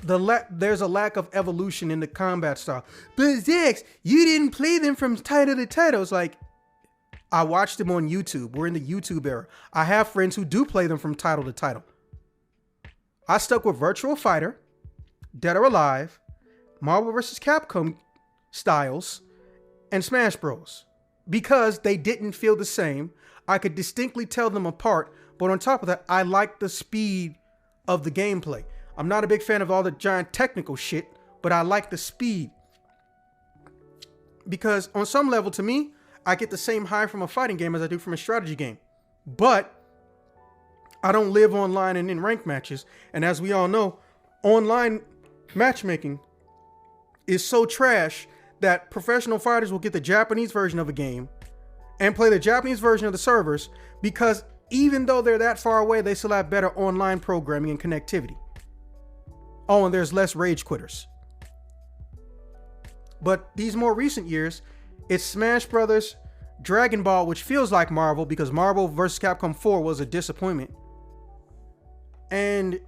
there's a lack of evolution in the combat style. But Zex, you didn't play them from title to title. It's like, I watched them on YouTube. We're in the YouTube era. I have friends who do play them from title to title. I stuck with Virtual Fighter, Dead or Alive, Marvel vs. Capcom styles, and Smash Bros. Because they didn't feel the same. I could distinctly tell them apart, but on top of that, I like the speed of the gameplay. I'm not a big fan of all the giant technical shit, but I like the speed. Because on some level, to me, I get the same high from a fighting game as I do from a strategy game. But I don't live online and in ranked matches. And as we all know, online matchmaking is so trash that professional fighters will get the Japanese version of a game and play the Japanese version of the servers because even though they're that far away, they still have better online programming and connectivity. Oh, and there's less rage quitters. But these more recent years, it's Smash Brothers, Dragon Ball, which feels like Marvel because Marvel vs. Capcom 4 was a disappointment. And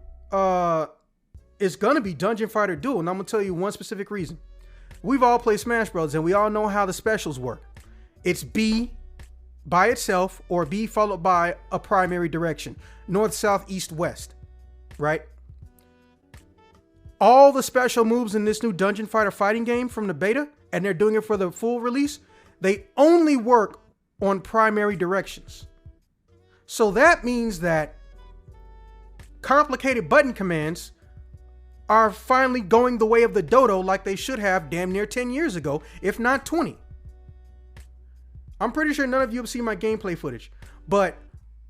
it's gonna be Dungeon Fighter Duel, and I'm gonna tell you one specific reason. We've all played Smash Bros. And we all know how the specials work. It's B by itself or B followed by a primary direction. North, south, east, west. Right? All the special moves in this new Dungeon Fighter fighting game from the beta, and they're doing it for the full release, they only work on primary directions. So that means that complicated button commands are finally going the way of the dodo like they should have damn near 10 years ago, if not 20. I'm pretty sure none of you have seen my gameplay footage, but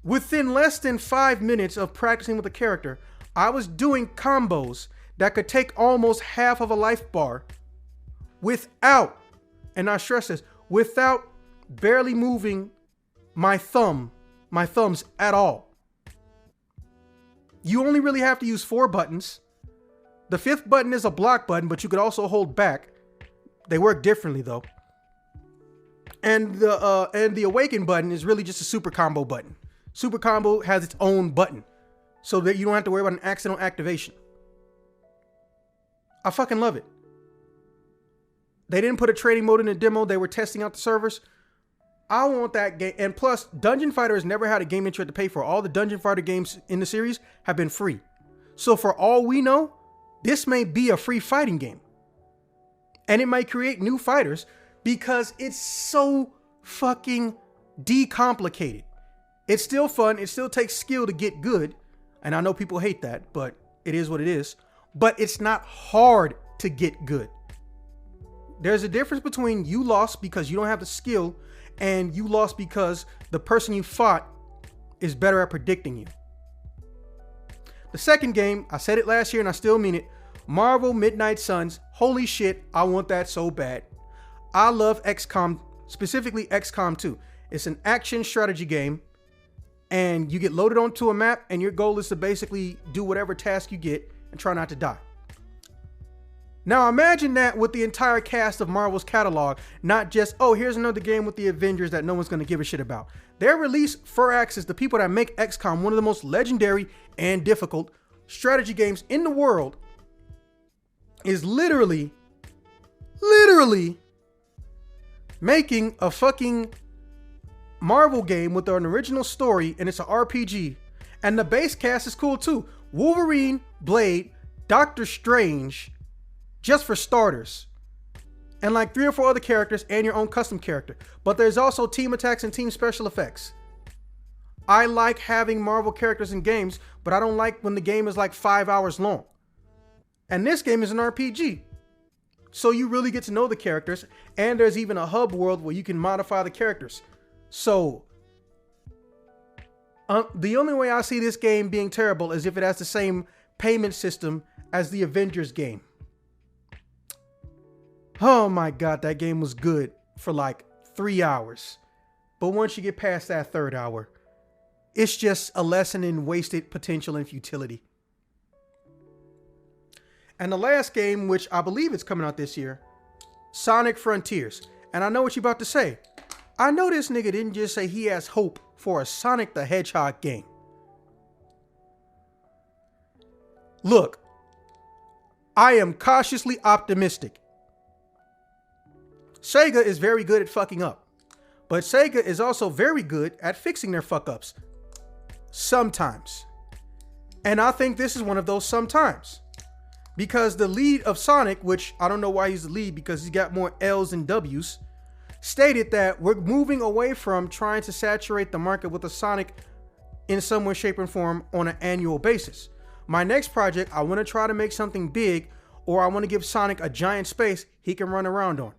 within less than 5 minutes of practicing with a character, I was doing combos that could take almost half of a life bar without, and I stress this, without barely moving my thumbs at all. You only really have to use 4 buttons. The 5th button is a block button, but you could also hold back. They work differently though. And the awaken button is really just a super combo button. Super combo has its own button so that you don't have to worry about an accidental activation. I fucking love it. They didn't put a trading mode in the demo. They were testing out the servers. I want that game. And plus, Dungeon Fighter has never had a game that you had to pay for. All the Dungeon Fighter games in the series have been free. So for all we know, this may be a free fighting game. And it might create new fighters because it's so fucking decomplicated. It's still fun. It still takes skill to get good. And I know people hate that, but it is what it is. But it's not hard to get good. There's a difference between you lost because you don't have the skill and you lost because the person you fought is better at predicting you. The second game, I said it last year and I still mean it, Marvel Midnight Suns. Holy shit, I want that so bad. I love XCOM, specifically XCOM 2. It's an action strategy game and you get loaded onto a map and your goal is to basically do whatever task you get and try not to die. Now imagine that with the entire cast of Marvel's catalog, not just, oh, here's another game with the Avengers that no one's going to give a shit about. Their release, Firaxis, the people that make XCOM one of the most legendary and difficult strategy games in the world, is literally making a fucking Marvel game with an original story, and it's an RPG. And the base cast is cool too. Wolverine, Blade, Doctor Strange, just for starters. And like 3 or 4 other characters and your own custom character. But there's also team attacks and team special effects. I like having Marvel characters in games, but I don't like when the game is like 5 hours long. And this game is an RPG. So you really get to know the characters, and there's even a hub world where you can modify the characters. So the only way I see this game being terrible is if it has the same payment system as the Avengers game. Oh my God, that game was good for like 3 hours. But once you get past that 3rd hour, it's just a lesson in wasted potential and futility. And the last game, which I believe is coming out this year, Sonic Frontiers. And I know what you're about to say. I know this nigga didn't just say he has hope for a Sonic the Hedgehog game. Look, I am cautiously optimistic. Sega is very good at fucking up. But Sega is also very good at fixing their fuck ups. Sometimes. And I think this is one of those sometimes. Because the lead of Sonic, which I don't know why he's the lead because he's got more L's and W's, stated that we're moving away from trying to saturate the market with a Sonic in some way, shape, or form on an annual basis. My next project, I want to try to make something big, or I want to give Sonic a giant space he can run around on.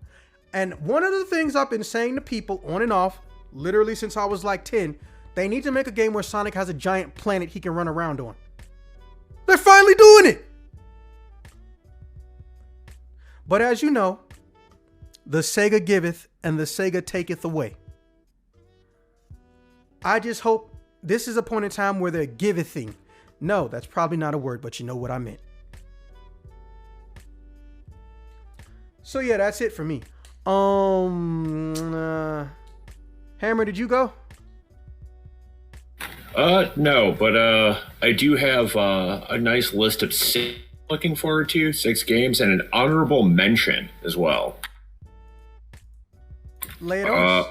And one of the things I've been saying to people on and off, literally since I was like 10, they need to make a game where Sonic has a giant planet he can run around on. They're finally doing it! But as you know, the Sega giveth and the Sega taketh away. I just hope this is a point in time where they're givething. No, that's probably not a word, but you know what I meant. So yeah, that's it for me. Hammer, did you go? No, but I do have a nice list of 6 looking forward to, 6 games, and an honorable mention as well. Lay it on us.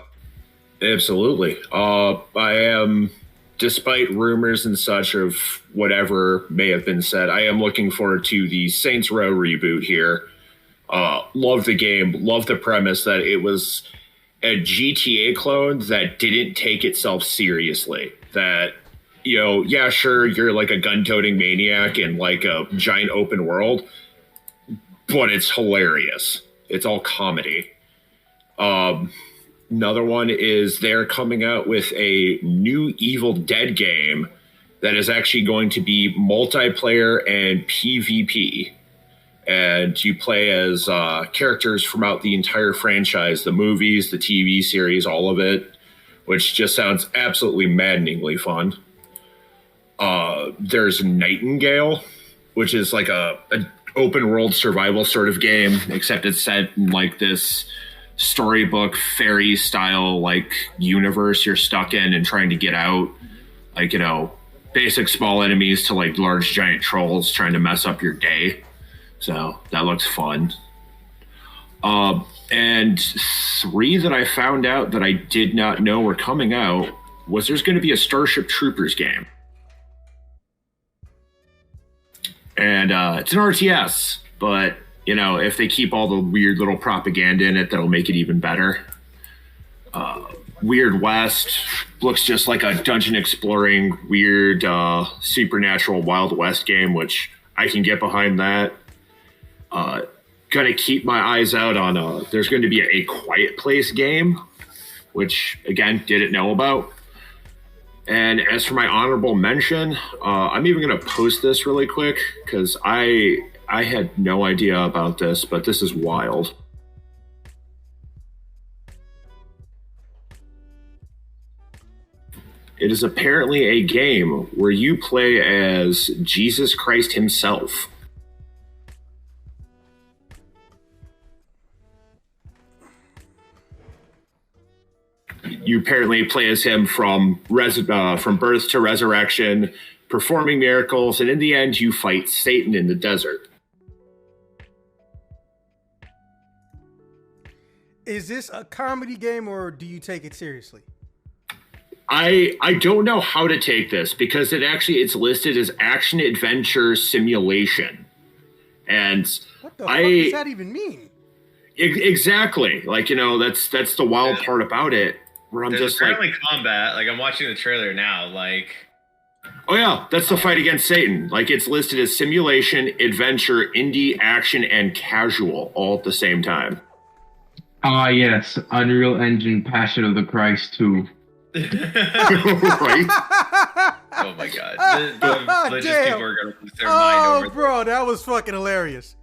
Absolutely. I am, despite rumors and such of whatever may have been said, I am looking forward to the Saints Row reboot here. Love the game, love the premise that it was a GTA clone that didn't take itself seriously. That, you know, yeah, sure, you're like a gun-toting maniac in like a giant open world, but it's hilarious. It's all comedy. Another one is they're coming out with a new Evil Dead game that is actually going to be multiplayer and PvP. And you play as characters throughout the entire franchise, the movies, the TV series, all of it, which just sounds absolutely maddeningly fun. There's Nightingale, which is like a open world survival sort of game, except it's set in like this storybook fairy style like universe you're stuck in and trying to get out. Like, you know, basic small enemies to like large giant trolls trying to mess up your day. So that looks fun. And 3 that I found out that I did not know were coming out was there's going to be a Starship Troopers game. And it's an RTS, but, you know, if they keep all the weird little propaganda in it, that'll make it even better. Weird West looks just like a dungeon exploring, weird, supernatural Wild West game, which I can get behind that. Gonna keep my eyes out on there's going to be a Quiet Place game, which again didn't know about. And as for my honorable mention, I'm even gonna post this really quick because I had no idea about this, but this is wild. It is apparently a game where you play as Jesus Christ himself. You apparently play as him from birth to resurrection, performing miracles, and in the end, you fight Satan in the desert. Is this a comedy game or do you take it seriously? I don't know how to take this because it's listed as action adventure simulation. And what the fuck does that even mean? Exactly. Like, that's the wild part about it. Where I'm There's just apparently combat. Like, I'm watching the trailer now. Like, oh yeah, that's the fight against Satan. Like, it's listed as simulation, adventure, indie, action, and casual all at the same time. Ah, yes, Unreal Engine Passion of the Christ 2. Right? oh my god, the religious people are gonna lose their mind over. Bro, that was fucking hilarious.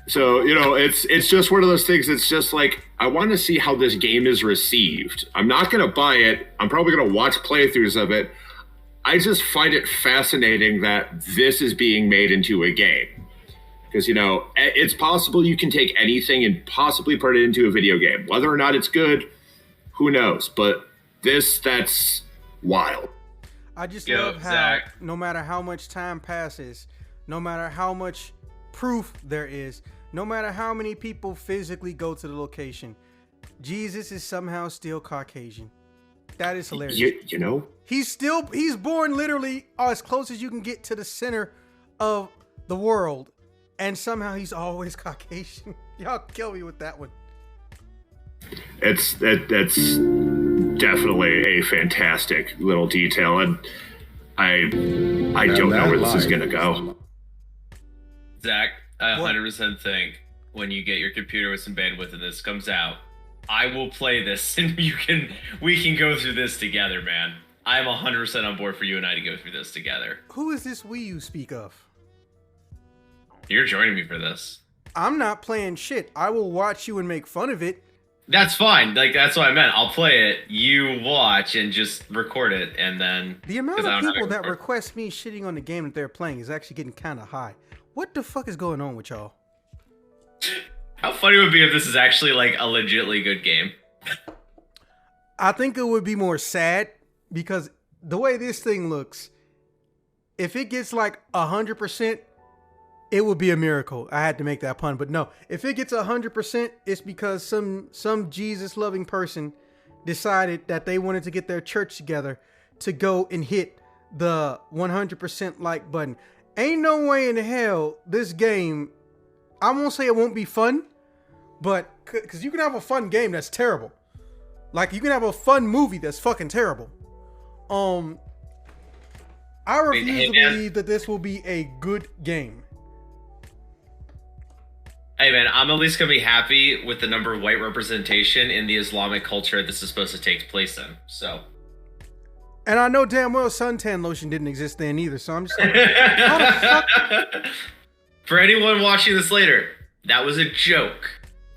So, it's just one of those things. It's just like, I want to see how this game is received. I'm not going to buy it. I'm probably going to watch playthroughs of it. I just find it fascinating that this is being made into a game. Because, it's possible you can take anything and possibly put it into a video game. Whether or not it's good, who knows? But that's wild. I just love how, Zach, no matter how much time passes, no matter how much proof there is, no matter how many people physically go to the location, Jesus is somehow still Caucasian. That is hilarious. He's born literally as close as you can get to the center of the world, and somehow he's always Caucasian. Y'all kill me with that one. That's definitely a fantastic little detail, and I don't know where this is gonna go. Zach, I 100% think when you get your computer with some bandwidth and this comes out, I will play this and we can go through this together, man. I'm 100% on board for you and I to go through this together. Who is this we you speak of? You're joining me for this. I'm not playing shit. I will watch you and make fun of it. That's fine. Like, that's what I meant. I'll play it, you watch, and just record it, and then... The amount of people that request me shitting on the game that they're playing is actually getting kind of high. What the fuck is going on with y'all? How funny would it be if this is actually, like, a legitimately good game? I think it would be more sad, because the way this thing looks, if it gets, like, 100%, it would be a miracle. I had to make that pun, but no. If it gets 100%, it's because some Jesus-loving person decided that they wanted to get their church together to go and hit the 100% like button. Ain't no way in hell this game, I won't say it won't be fun, but because you can have a fun game that's terrible. Like, you can have a fun movie that's fucking terrible. I refuse to believe that this will be a good game. Hey man, I'm at least gonna be happy with the number of white representation in the Islamic culture this is supposed to take place in. So, and I know damn well suntan lotion didn't exist then either. So I'm just like, how the fuck? For anyone watching this later, that was a joke.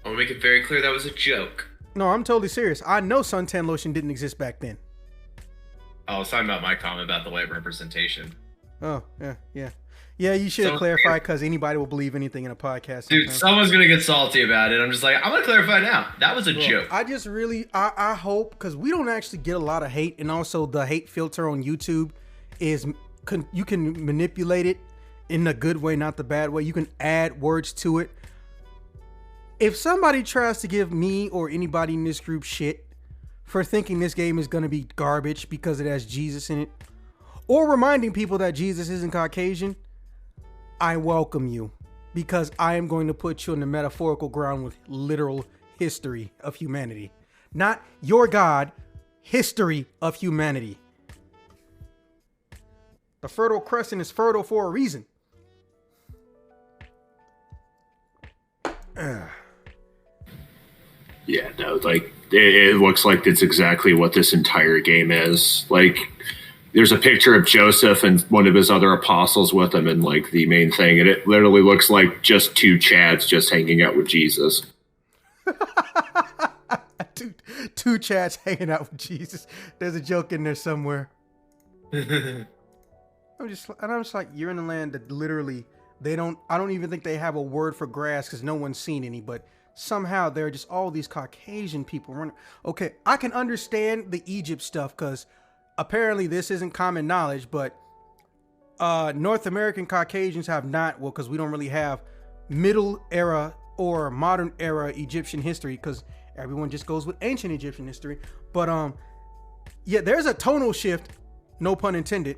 I want to make it very clear that was a joke. No, I'm totally serious. I know suntan lotion didn't exist back then. I was talking about my comment about the white representation. Oh yeah. Yeah, you should clarify because anybody will believe anything in a podcast. Dude, someone's going to get salty about it. I'm just like, I'm going to clarify now. That was a joke. I just really, I hope, because we don't actually get a lot of hate. And also the hate filter on YouTube is, you can manipulate it in the good way, not the bad way. You can add words to it. If somebody tries to give me or anybody in this group shit for thinking this game is going to be garbage because it has Jesus in it, or reminding people that Jesus isn't Caucasian, I welcome you, because I am going to put you on the metaphorical ground with literal history of humanity. Not your God, history of humanity. The Fertile Crescent is fertile for a reason. Yeah, no, like, it looks like that's exactly what this entire game is. Like, there's a picture of Joseph and one of his other apostles with him in, like, the main thing, and it literally looks like just two Chads just hanging out with Jesus. two Chads hanging out with Jesus. There's a joke in there somewhere. I'm just like, you're in a land that literally I don't even think they have a word for grass because no one's seen any, but somehow there are just all these Caucasian people running. Okay, I can understand the Egypt stuff because apparently this isn't common knowledge, but North American Caucasians have not, well, because we don't really have middle era or modern era Egyptian history, because everyone just goes with ancient Egyptian history. But yeah, there's a tonal shift, no pun intended,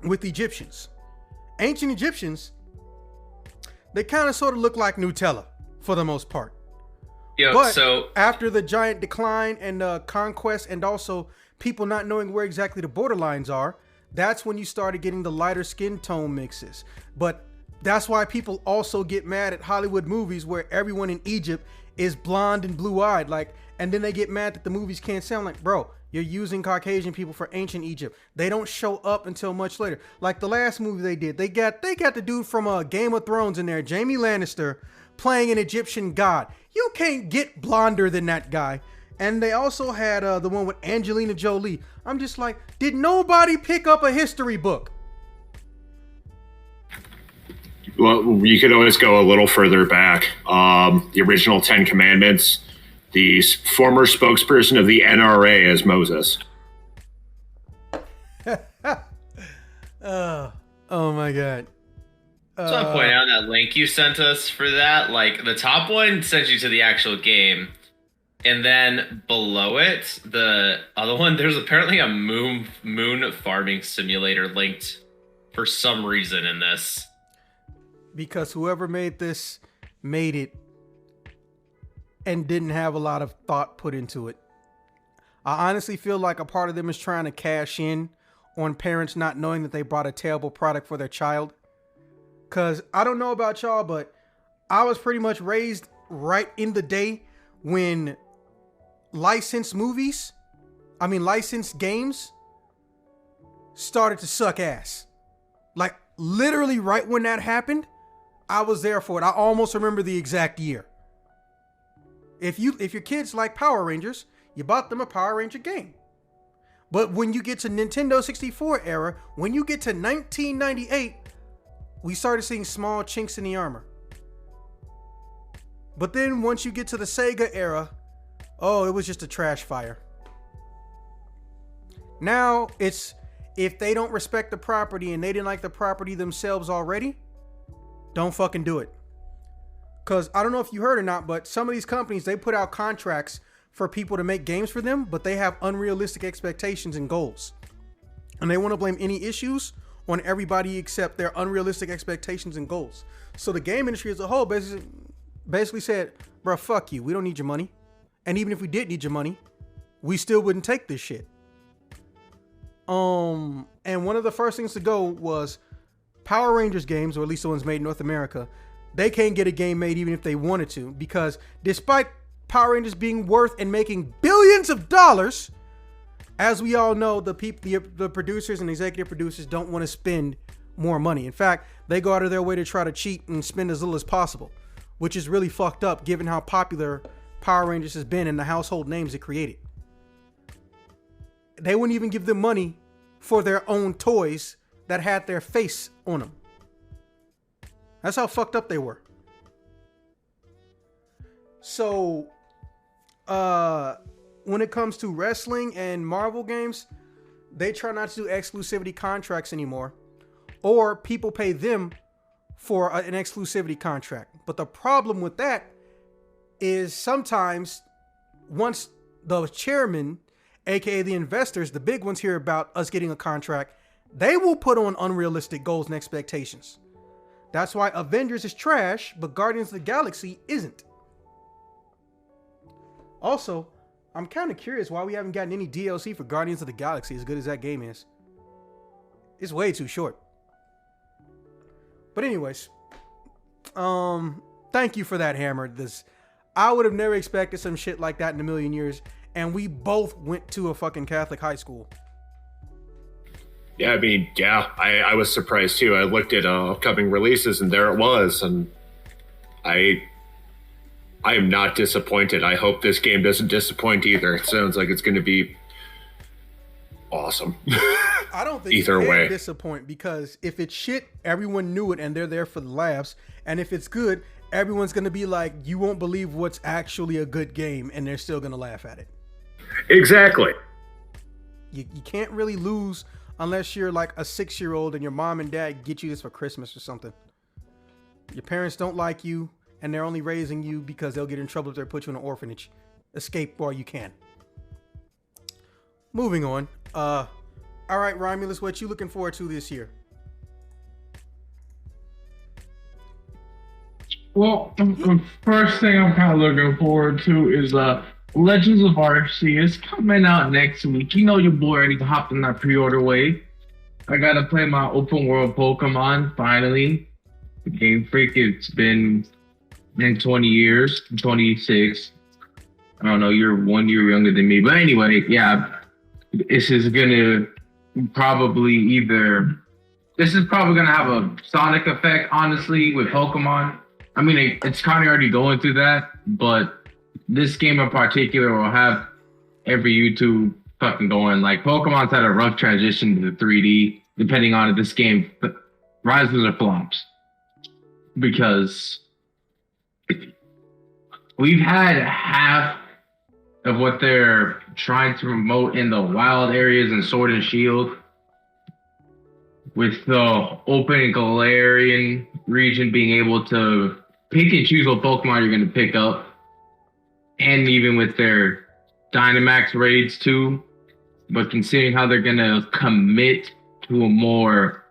with Egyptians. Ancient Egyptians, they kind of sort of look like Nutella for the most part. Yo, But so after the giant decline and conquest, and also people not knowing where exactly the borderlines are, that's when you started getting the lighter skin tone mixes. But that's why people also get mad at Hollywood movies where everyone in Egypt is blonde and blue-eyed, like, and then they get mad that the movies can't sound like, bro, you're using Caucasian people for ancient Egypt. They don't show up until much later. Like the last movie they did, they got the dude from Game of Thrones in there, Jaime Lannister, playing an Egyptian god. You can't get blonder than that guy. And they also had the one with Angelina Jolie. I'm just like, did nobody pick up a history book? Well, you could always go a little further back. The original 10 Commandments, the former spokesperson of the NRA is Moses. Oh my God. I just want to point out that link you sent us for that. Like, the top one sends you to the actual game. And then below it, the other one, there's apparently a moon farming simulator linked for some reason in this. Because whoever made this made it and didn't have a lot of thought put into it. I honestly feel like a part of them is trying to cash in on parents not knowing that they bought a terrible product for their child. Because I don't know about y'all, but I was pretty much raised right in the day when licensed games started to suck ass. Like literally right when that happened, I was there for it. I almost remember the exact year. If your kids like Power Rangers, you bought them a Power Ranger game. But when you get to Nintendo 64 era, when you get to 1998, we started seeing small chinks in the armor. But then once you get to the Sega era, oh, it was just a trash fire. Now it's, if they don't respect the property and they didn't like the property themselves already, don't fucking do it. Because I don't know if you heard or not, but some of these companies, they put out contracts for people to make games for them, but they have unrealistic expectations and goals. And they want to blame any issues on everybody except their unrealistic expectations and goals. So the game industry as a whole basically said, bro, fuck you. We don't need your money. And even if we did need your money, we still wouldn't take this shit. And one of the first things to go was Power Rangers games, or at least the ones made in North America. They can't get a game made even if they wanted to, because despite Power Rangers being worth and making billions of dollars, as we all know, the producers and executive producers don't want to spend more money. In fact, they go out of their way to try to cheat and spend as little as possible, which is really fucked up given how popular Power Rangers has been and the household names it created. They wouldn't even give them money for their own toys that had their face on them. That's how fucked up they were. So, when it comes to wrestling and Marvel games, they try not to do exclusivity contracts anymore, or people pay them for an exclusivity contract. But the problem with that is sometimes once the chairman, aka the investors, the big ones, hear about us getting a contract, they will put on unrealistic goals and expectations. That's why Avengers is trash, but Guardians of the Galaxy isn't. Also, I'm kind of curious why we haven't gotten any DLC for Guardians of the Galaxy, as good as that game is. It's way too short. But anyways, thank you for that, Hammer. I would have never expected some shit like that in a million years, and we both went to a fucking Catholic high school. Yeah, I mean, yeah, I was surprised too. I looked at upcoming releases and there it was, and I am not disappointed. I hope this game doesn't disappoint either. It sounds like it's going to be awesome. I don't think either it way can disappoint, because if it's shit, everyone knew it and they're there for the laughs. And if it's good, everyone's going to be like, you won't believe what's actually a good game, and they're still going to laugh at it. Exactly. You can't really lose unless you're like a 6-year-old and your mom and dad get you this for Christmas or something. Your parents don't like you and they're only raising you because they'll get in trouble if they put you in an orphanage. escape while you can. Moving on. All right, Romulus, what you looking forward to this year? Well, the first thing I'm kind of looking forward to is Legends of Arceus is coming out next week. You know your boy already hopped in that pre-order wave. I gotta play my open world Pokemon finally. Game Freak, it's been in 20 years, 26. I don't know, you're 1 year younger than me. But anyway, yeah, this is probably gonna have a Sonic effect, honestly, with Pokemon. I mean, it's kind of already going through that, but this game in particular will have every YouTube fucking going. Like, Pokemon's had a rough transition to the 3D, depending on this game. But rises or flops. Because we've had half of what they're trying to promote in the wild areas in Sword and Shield, with the open Galarian region being able to pick and choose what Pokemon you're going to pick up. And even with their Dynamax raids too. But considering how they're going to commit to a more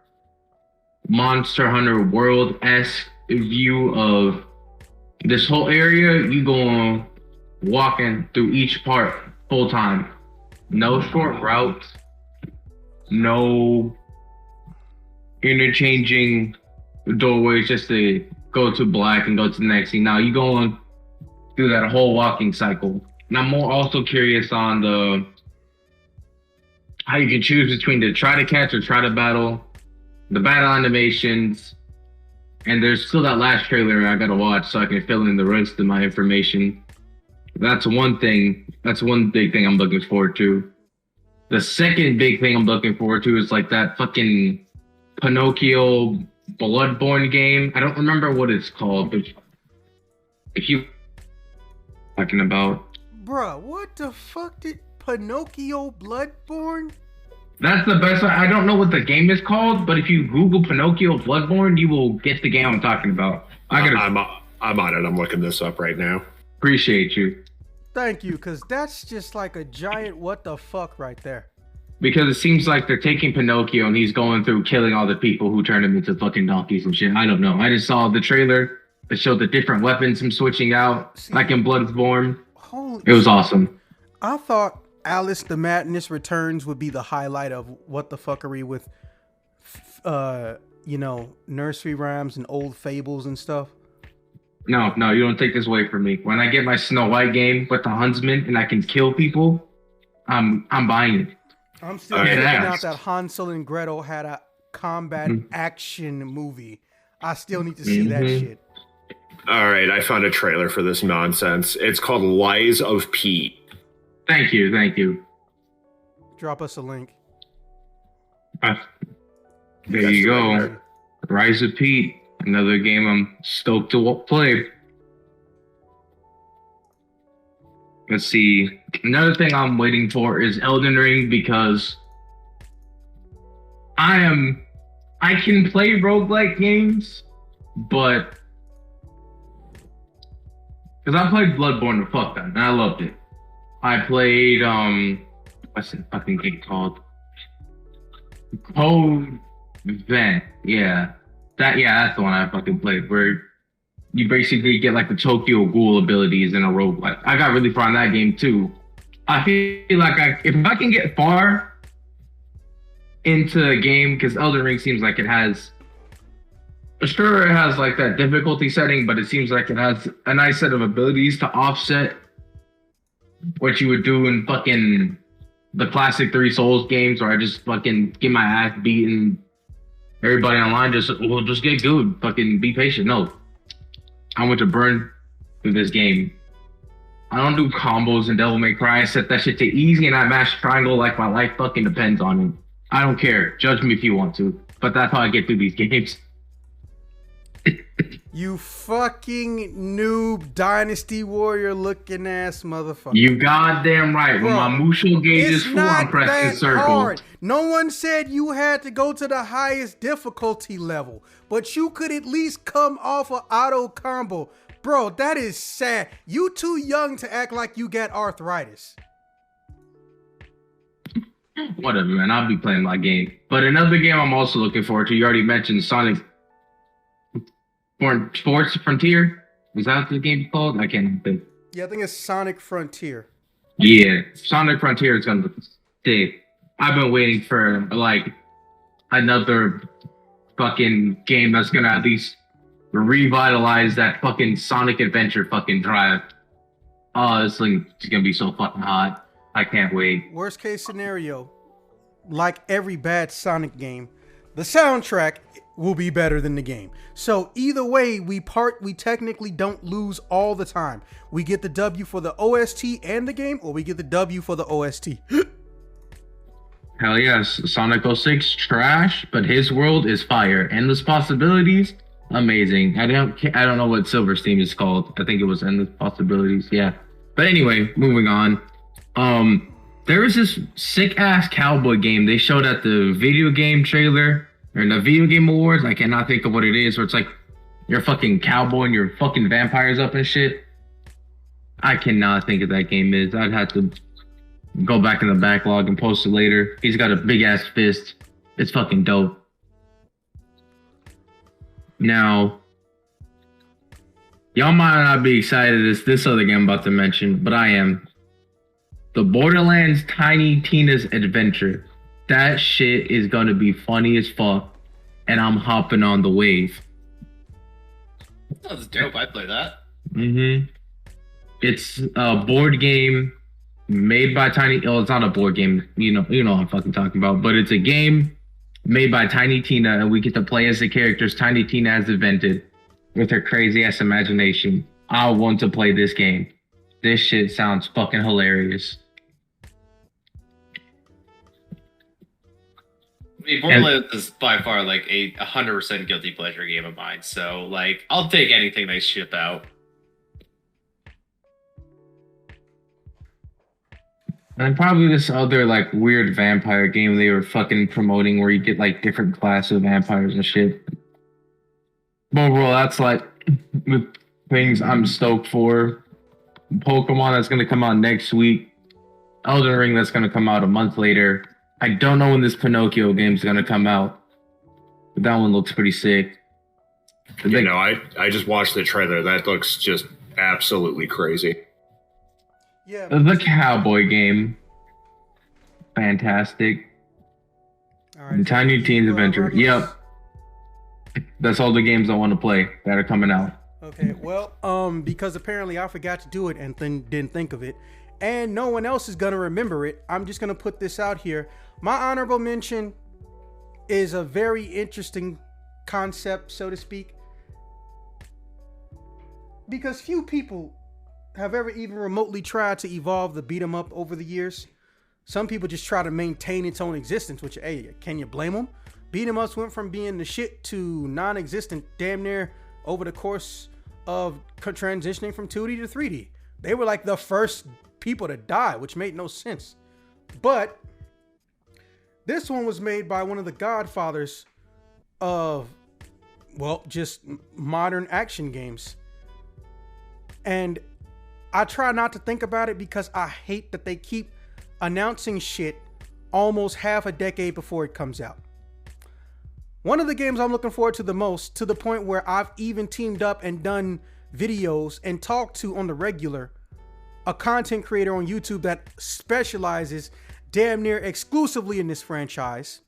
Monster Hunter World-esque view of this whole area, you go walking through each part full time. No short routes. No interchanging doorways just to go to black and go to the next thing. Now you go on through that whole walking cycle. And I'm more also curious on how you can choose between the try to catch or try to battle, the battle animations, and there's still that last trailer I gotta watch so I can fill in the rest of my information. That's one thing. That's one big thing I'm looking forward to. The second big thing I'm looking forward to is like that fucking Pinocchio Bloodborne game. I don't remember what it's called, but if you talking about, Bruh, what the fuck did Pinocchio Bloodborne? that's the best. I don't know what the game is called, but if you Google Pinocchio Bloodborne, you will get the game I'm talking about. I'm on it. I'm looking this up right now. Appreciate you. Thank you, because that's just like a giant what the fuck right there. Because it seems like they're taking Pinocchio and he's going through killing all the people who turned him into fucking donkeys and shit. I don't know. I just saw the trailer that showed the different weapons him switching out, like in Bloodborne. It was awesome. I thought Alice the Madness Returns would be the highlight of what the fuckery with, nursery rhymes and old fables and stuff. No, you don't take this away from me. When I get my Snow White game with the Huntsman and I can kill people, I'm buying it. I'm still figuring out that Hansel and Gretel had a combat action movie. I still need to see that shit. All right, I found a trailer for this nonsense. It's called Lies of Pete. Thank you. Drop us a link. There you go. Rise of Pete. Another game I'm stoked to play. Let's see. Another thing I'm waiting for is Elden Ring, because I can play roguelike games, but because I played Bloodborne the fuck that, and I loved it. I played what's the fucking game called? Code Vent. Yeah. That's the one I fucking played, where you basically get like the Tokyo Ghoul abilities in a roguelike. I got really far in that game too. I feel like if I can get far into the game, because Elden Ring seems like it has, sure, it has like that difficulty setting, but it seems like it has a nice set of abilities to offset what you would do in fucking the classic 3 Souls games, where I just fucking get my ass beaten. Everybody online just get good. Fucking be patient. No. I want to burn through this game. I don't do combos in Devil May Cry. I set that shit to easy and I mash triangle like my life fucking depends on it. I don't care. Judge me if you want to. But that's how I get through these games. You fucking noob Dynasty Warrior looking ass motherfucker. You goddamn right. Bro, when my Musho gauge is full, I'm pressing circle. Hard. No one said you had to go to the highest difficulty level, but you could at least come off an auto combo. Bro, that is sad. You too young to act like you got arthritis. Whatever, man. I'll be playing my game. But another game I'm also looking forward to. You already mentioned Sonic Sports Frontier. Was that the game called? I can't think. Yeah, I think it's Sonic Frontier. Yeah, Sonic Frontier is gonna stay. I've been waiting for like another fucking game that's gonna at least revitalize that fucking Sonic Adventure fucking drive. Oh, this thing is gonna be so fucking hot. I can't wait. Worst case scenario, like every bad Sonic game, the soundtrack will be better than the game. So either way, we technically don't lose all the time. We get the W for the OST and the game, or we get the W for the OST. Hell yes, Sonic 06 trash, but his world is fire, Endless Possibilities, amazing. I don't know what Silverstein is called. I think it was Endless Possibilities. Yeah, but anyway, moving on. There was this sick ass cowboy game they showed at the video game trailer or the video game awards. I cannot think of what it is. Where it's like you're a fucking cowboy and you're fucking vampires up and shit. I cannot think of that game is. I'd have to go back in the backlog and post it later. He's got a big ass fist. It's fucking dope. Now, y'all might not be excited as this other game I'm about to mention, but I am. The Borderlands Tiny Tina's Adventure. That shit is gonna be funny as fuck, and I'm hopping on the wave. That's dope. I'd play that. Mm-hmm. It's a board game made by Tiny. Oh, it's not a board game. You know what I'm fucking talking about. But it's a game made by Tiny Tina, and we get to play as the characters Tiny Tina has invented with her crazy ass imagination. I want to play this game. This shit sounds fucking hilarious. I mean, Borderlands is by far like a 100% guilty pleasure game of mine. So, like, I'll take anything they ship out. And probably this other like weird vampire game they were fucking promoting where you get like different classes of vampires and shit. But overall, that's like the things I'm stoked for. Pokemon that's gonna come out next week. Elden Ring that's gonna come out a month later. I don't know when this Pinocchio game's gonna come out, but that one looks pretty sick. I just watched the trailer. That looks just absolutely crazy. Yeah. The cowboy game, fantastic. All right, Tiny Tina's Adventure. Yep, that's all the games I want to play that are coming out. Okay, well, because apparently I forgot to do it and then didn't think of it, and no one else is gonna remember it, I'm just gonna put this out here. My honorable mention is a very interesting concept, so to speak, because few people have ever even remotely tried to evolve the beat 'em up over the years. Some people just try to maintain its own existence, which, hey, can you blame them? Beat 'em ups went from being the shit to non-existent damn near over the course of transitioning from 2D to 3D. They were like the first people to die, which made no sense. But this one was made by one of the godfathers of, well, just modern action games. And I try not to think about it because I hate that they keep announcing shit almost half a decade before it comes out. One of the games I'm looking forward to the most, to the point where I've even teamed up and done videos and talked to on the regular, a content creator on YouTube that specializes damn near exclusively in this franchise,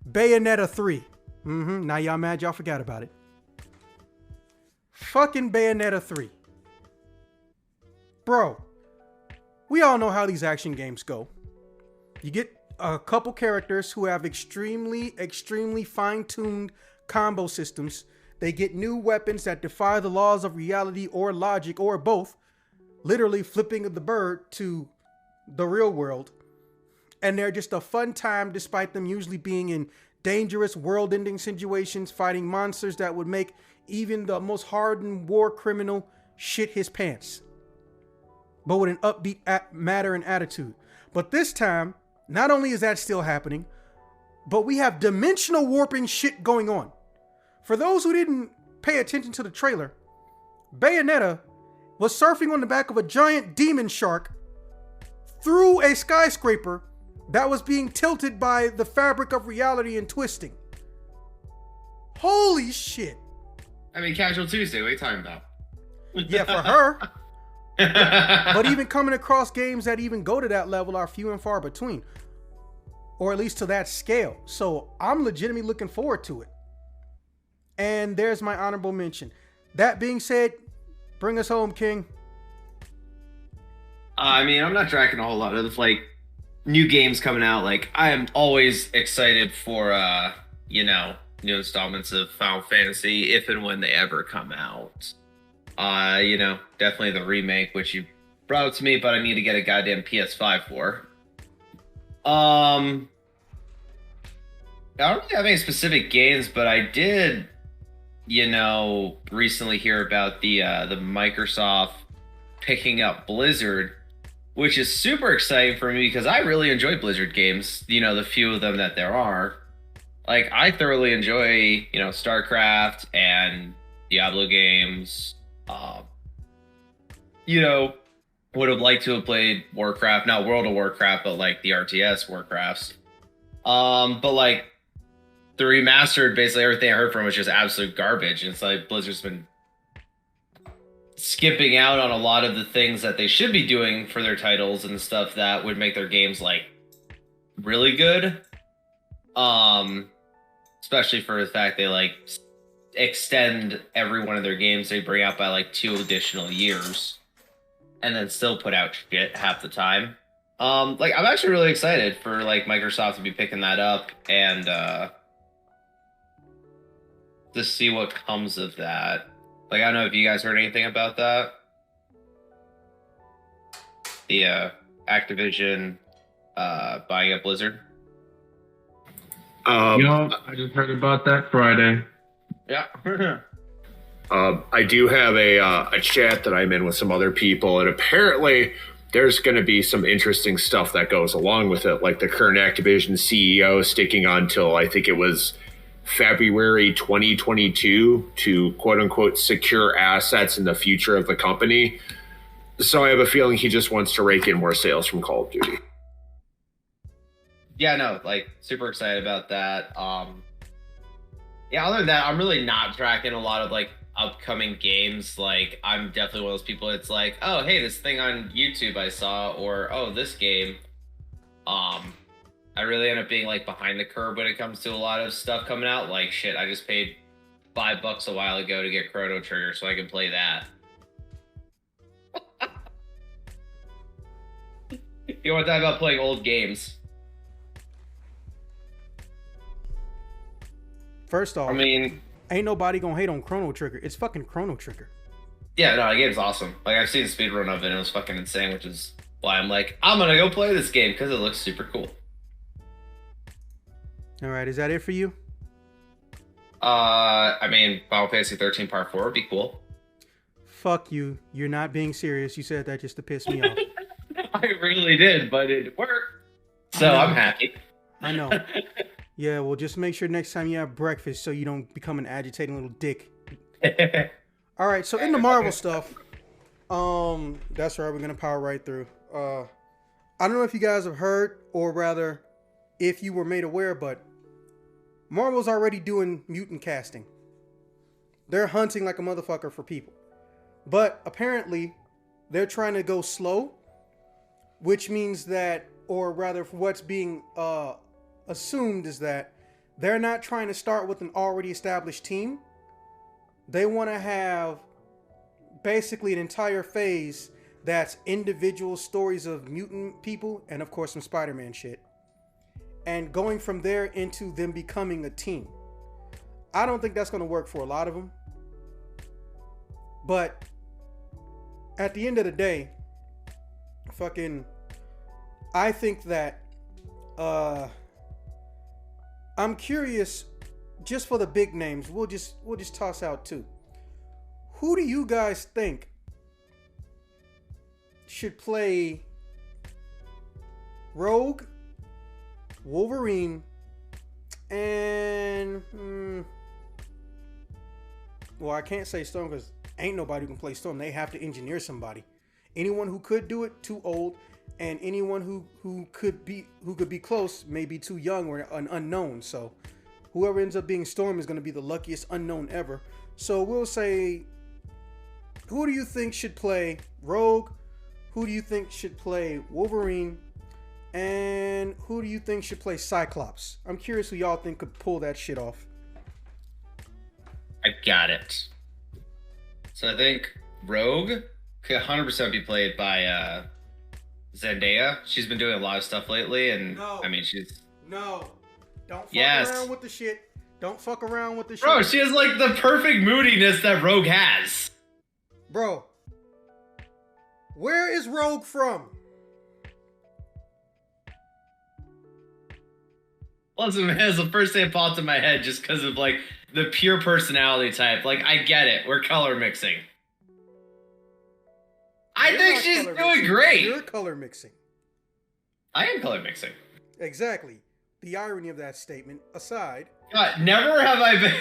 Bayonetta 3. Now y'all mad y'all forgot about it. Fucking Bayonetta 3. Bro, we all know how these action games go. You get a couple characters who have extremely fine-tuned combo systems. They get new weapons that defy the laws of reality or logic or both, literally flipping the bird to the real world. And they're just a fun time despite them usually being in dangerous world-ending situations, fighting monsters that would make even the most hardened war criminal shit his pants, but with an upbeat matter and attitude. But this time, not only is that still happening, but we have dimensional warping shit going on. For those who didn't pay attention to the trailer, Bayonetta was surfing on the back of a giant demon shark through a skyscraper that was being tilted by the fabric of reality and twisting. Holy shit. I mean, Casual Tuesday, what are you talking about? Yeah, for her. But even coming across games that even go to that level are few and far between. Or at least to that scale. So I'm legitimately looking forward to it. And there's my honorable mention. That being said, bring us home, King. I mean, I'm not tracking a whole lot of like new games coming out. Like, I am always excited for new installments of Final Fantasy if and when they ever come out. Definitely the remake, which you brought up to me, but I need to get a goddamn PS5 for. I don't really have any specific games, but I did, recently hear about the Microsoft picking up Blizzard, which is super exciting for me because I really enjoy Blizzard games, the few of them that there are. Like, I thoroughly enjoy, StarCraft and Diablo games. Would have liked to have played Warcraft, not World of Warcraft, but like the RTS Warcrafts. But like the remastered, basically everything I heard from was just absolute garbage. And it's like Blizzard's been skipping out on a lot of the things that they should be doing for their titles and stuff that would make their games like really good. Especially for the fact they like extend every one of their games they bring out by like 2 additional years and then still put out shit half the time. I'm actually really excited for like Microsoft to be picking that up and to see what comes of that. Like, I don't know if you guys heard anything about that. The Activision buying up Blizzard. I just heard about that Friday. Yeah. I do have a chat that I'm in with some other people, and apparently there's going to be some interesting stuff that goes along with it, like the current Activision CEO sticking on till I think it was February 2022 to quote unquote secure assets in the future of the company. So I have a feeling he just wants to rake in more sales from Call of Duty. Yeah, no, like super excited about that. Other than that, I'm really not tracking a lot of like upcoming games. Like, I'm definitely one of those people. It's like, oh, hey, this thing on YouTube I saw, or oh, this game. I really end up being like behind the curve when it comes to a lot of stuff coming out. Like, shit, I just paid $5 a while ago to get Chrono Trigger so I can play that. You want to talk about playing old games? First off, I mean, ain't nobody gonna hate on Chrono Trigger. It's fucking Chrono Trigger. Yeah, no, the game's awesome. Like, I've seen a speedrun of it and it was fucking insane, which is why I'm like, I'm gonna go play this game because it looks super cool. All right, is that it for you? I mean, Final Fantasy 13 Part 4 would be cool. Fuck you. You're not being serious. You said that just to piss me off. I really did, but it worked. So I'm happy. I know. Yeah, well, just make sure next time you have breakfast so you don't become an agitating little dick. All right, so in the Marvel stuff, that's right, we're going to power right through. I don't know if you guys have heard, or rather, if you were made aware, but Marvel's already doing mutant casting. They're hunting like a motherfucker for people. But apparently, they're trying to go slow, which means that, or rather, what's being assumed is that they're not trying to start with an already established team. They want to have basically an entire phase that's individual stories of mutant people and of course some Spider-Man shit, and going from there into them becoming a team. I don't think that's going to work for a lot of them, but at the end of the day, I think that I'm curious, just for the big names, we'll just toss out 2. Who do you guys think should play Rogue, Wolverine, and well, I can't say Stone because Ain't nobody who can play Storm. They have to engineer somebody. Anyone who could do it, too old, and anyone who could be close may be too young or an unknown. So whoever ends up being Storm is going to be the luckiest unknown ever. So we'll say, who do you think should play Rogue? Who do you think should play Wolverine? And who do you think should play Cyclops? I'm curious who y'all think could pull that shit off. I got it. So I think Rogue could 100% be played by Zendaya. She's been doing a lot of stuff lately, and I mean, she's... No. Don't fuck around with the shit. Don't fuck around with the shit. Bro, she has like the perfect moodiness that Rogue has. Bro. Where is Rogue from? Listen, man, it's the first thing that popped in my head just because of like the pure personality type. Like, I get it. We're color mixing. I think she's doing great. You're color mixing. I am color mixing. Exactly. The irony of that statement aside. God, never have I been...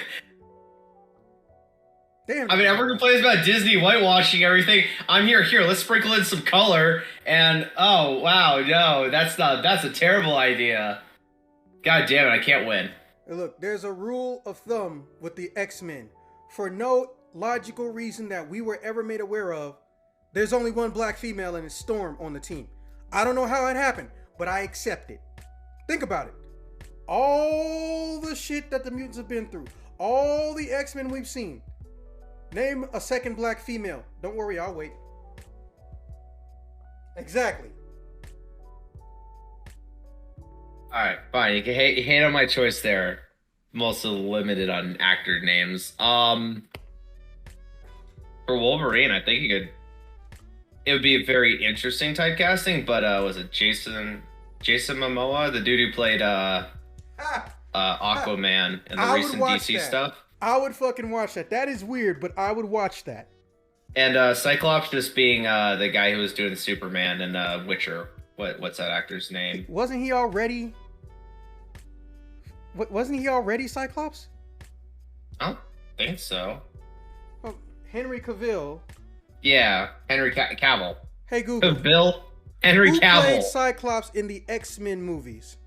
Damn. I mean, everyone complains about Disney whitewashing everything. I'm here, let's sprinkle in some color. And, oh, wow, no, that's a terrible idea. God damn it, I can't win. Look, there's a rule of thumb with the X-Men. For no logical reason that we were ever made aware of, there's only one black female and it's Storm on the team. I don't know how it happened, but I accept it. Think about it. All the shit that the mutants have been through, all the X-Men we've seen. Name a second black female. Don't worry, I'll wait. Exactly. Alright, fine. You can hate on my choice there. I'm also limited on actor names. For Wolverine, I think it would be a very interesting typecasting, but was it Jason Momoa, the dude who played Aquaman in the recent DC stuff? I would fucking watch that. That is weird, but I would watch that. And Cyclops just being the guy who was doing Superman and Witcher. What's that actor's name? Wasn't he already Cyclops? I don't think so. Oh, Henry Cavill. Yeah, Henry Cavill. Hey Google. Henry Cavill. Who played Cyclops in the X-Men movies?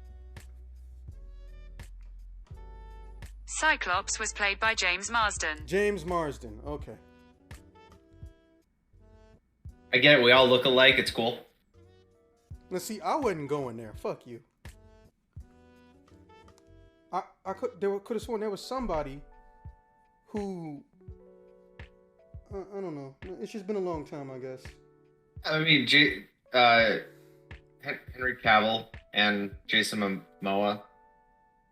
Cyclops was played by James Marsden. James Marsden, okay. I get it, we all look alike, it's cool. Let's see, I wasn't going there. Fuck you. I could have sworn there was somebody who I don't know. It's just been a long time, I guess. I mean, Henry Cavill and Jason Momoa.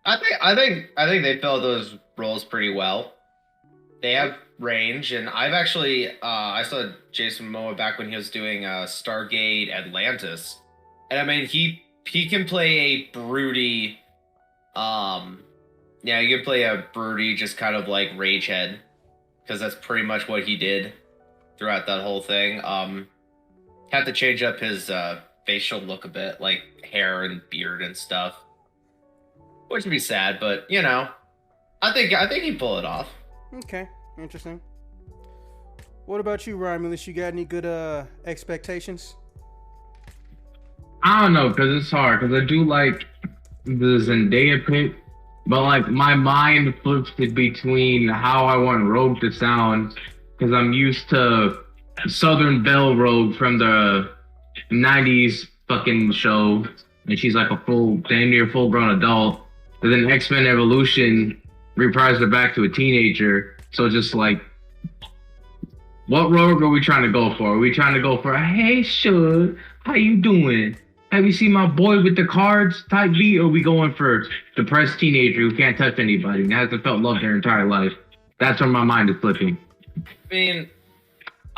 I think they fill those roles pretty well. They have range, and I've actually I saw Jason Momoa back when he was doing Stargate Atlantis, and I mean he can play a broody, yeah, he can play a broody, just kind of like rage head, because that's pretty much what he did throughout that whole thing. Had to change up his facial look a bit, like hair and beard and stuff, which would be sad, but you know, I think he'd pull it off. Okay, interesting. What about you, Romulus? You got any good expectations? I don't know, because it's hard, because I do like the Zendaya pick, but like my mind flips it between how I want Rogue to sound, because I'm used to Southern Belle Rogue from the 90s fucking show, and she's like a damn near full grown adult. But then X-Men Evolution reprised her back to a teenager. So just like, what Rogue are we trying to go for? Are we trying to go for, hey, Shug, how you doing? Have you seen my boy with the cards type beat? Or are we going for depressed teenager who can't touch anybody and hasn't felt love their entire life? That's where my mind is flipping. I mean,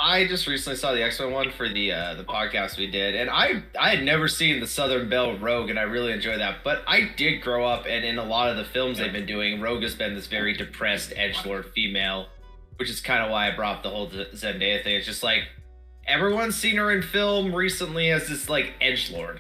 I just recently saw the X-Men one for the podcast we did, and I had never seen the Southern Belle Rogue, and I really enjoyed that. But I did grow up, and in a lot of the films they've been doing, Rogue has been this very depressed edgelord female, which is kind of why I brought up the whole Zendaya thing. It's just like, everyone's seen her in film recently as this like edgelord.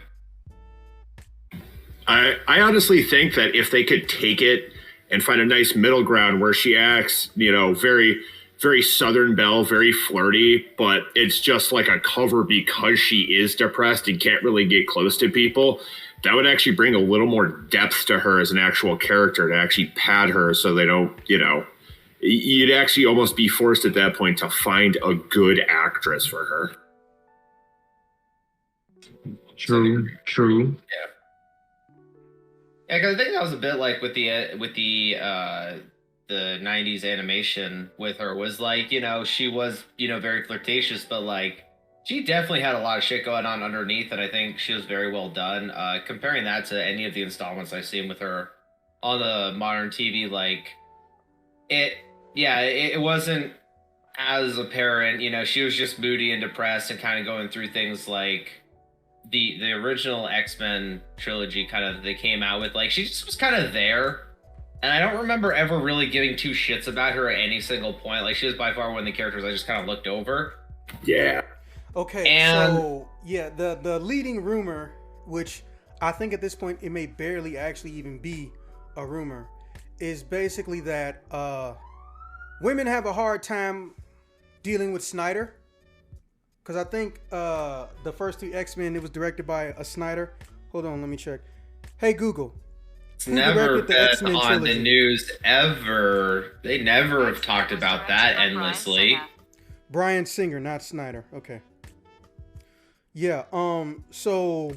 I honestly think that if they could take it and find a nice middle ground where she acts, you know, very very Southern Belle, very flirty, but it's just like a cover because she is depressed and can't really get close to people. That would actually bring a little more depth to her as an actual character to actually pad her so they don't, you'd actually almost be forced at that point to find a good actress for her. True. Yeah, because I think that was a bit like with the 90s animation with her was like, she was, very flirtatious, but like she definitely had a lot of shit going on underneath, and I think she was very well done. Comparing that to any of the installments I've seen with her on the modern TV, like it wasn't as apparent, she was just moody and depressed and kind of going through things like the original X-Men trilogy kind of they came out with. Like she just was kind of there, and I don't remember ever really giving two shits about her at any single point. Like she was by far one of the characters I just kind of looked over. Yeah. Okay, and so yeah, the leading rumor, which I think at this point it may barely actually even be a rumor, is basically that women have a hard time dealing with Snyder. Because I think the first 3 X-Men, it was directed by a Snyder. Hold on, let me check. Hey, Google. It's never been on the news ever. They never have talked about that endlessly. Bryan Singer, not Snyder. Okay. Yeah, so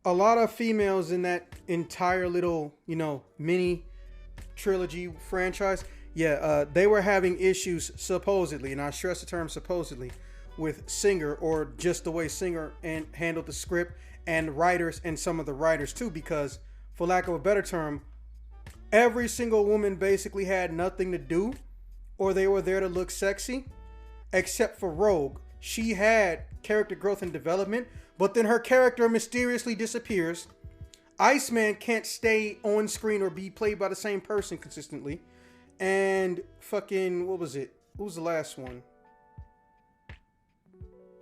a lot of females in that entire little, mini trilogy franchise, they were having issues supposedly, and I stress the term supposedly, with Singer, or just the way Singer handled the script, and writers, and some of the writers too, because for lack of a better term, every single woman basically had nothing to do, or they were there to look sexy, except for Rogue. She had character growth and development, but then her character mysteriously disappears. Iceman can't stay on screen or be played by the same person consistently. And fucking, what was it? What was the last one?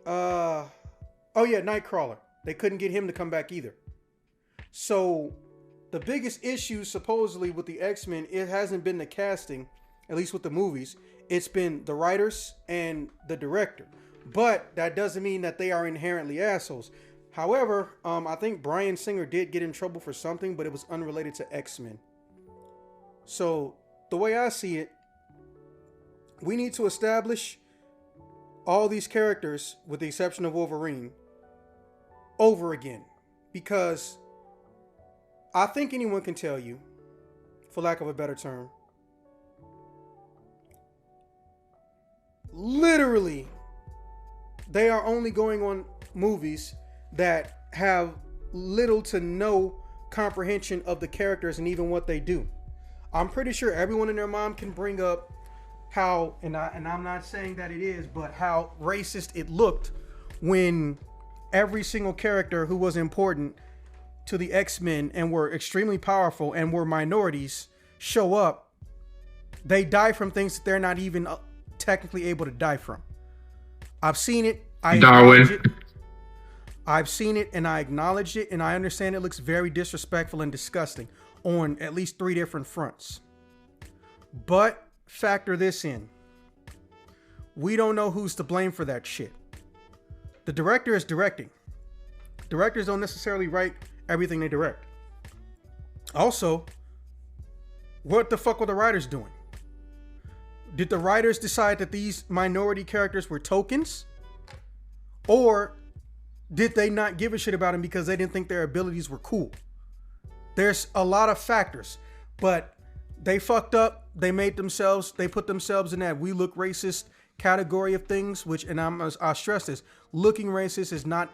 Nightcrawler. They couldn't get him to come back either. So the biggest issue supposedly with the X-Men, it hasn't been the casting, at least with the movies. It's been the writers and the director. But that doesn't mean that they are inherently assholes. However, I think Bryan Singer did get in trouble for something, but it was unrelated to X-Men. So the way I see it, we need to establish all these characters, with the exception of Wolverine, over again. Because I think anyone can tell you, for lack of a better term, literally, they are only going on movies that have little to no comprehension of the characters and even what they do. I'm pretty sure everyone and their mom can bring up how, and I'm not saying that it is, but how racist it looked when every single character who was important to the X-Men and were extremely powerful and were minorities show up. They die from things that they're not even technically able to die from. I've seen it. Darwin. I've seen it and I acknowledge it, and I understand it looks very disrespectful and disgusting on at least 3 different fronts. But factor this in. We don't know who's to blame for that shit. The director is directing. Directors don't necessarily write everything they direct. Also, what the fuck were the writers doing? Did the writers decide that these minority characters were tokens? Or did they not give a shit about them because they didn't think their abilities were cool? There's a lot of factors, but they fucked up. They put themselves in that we look racist category of things, which, and I'll stress this, looking racist is not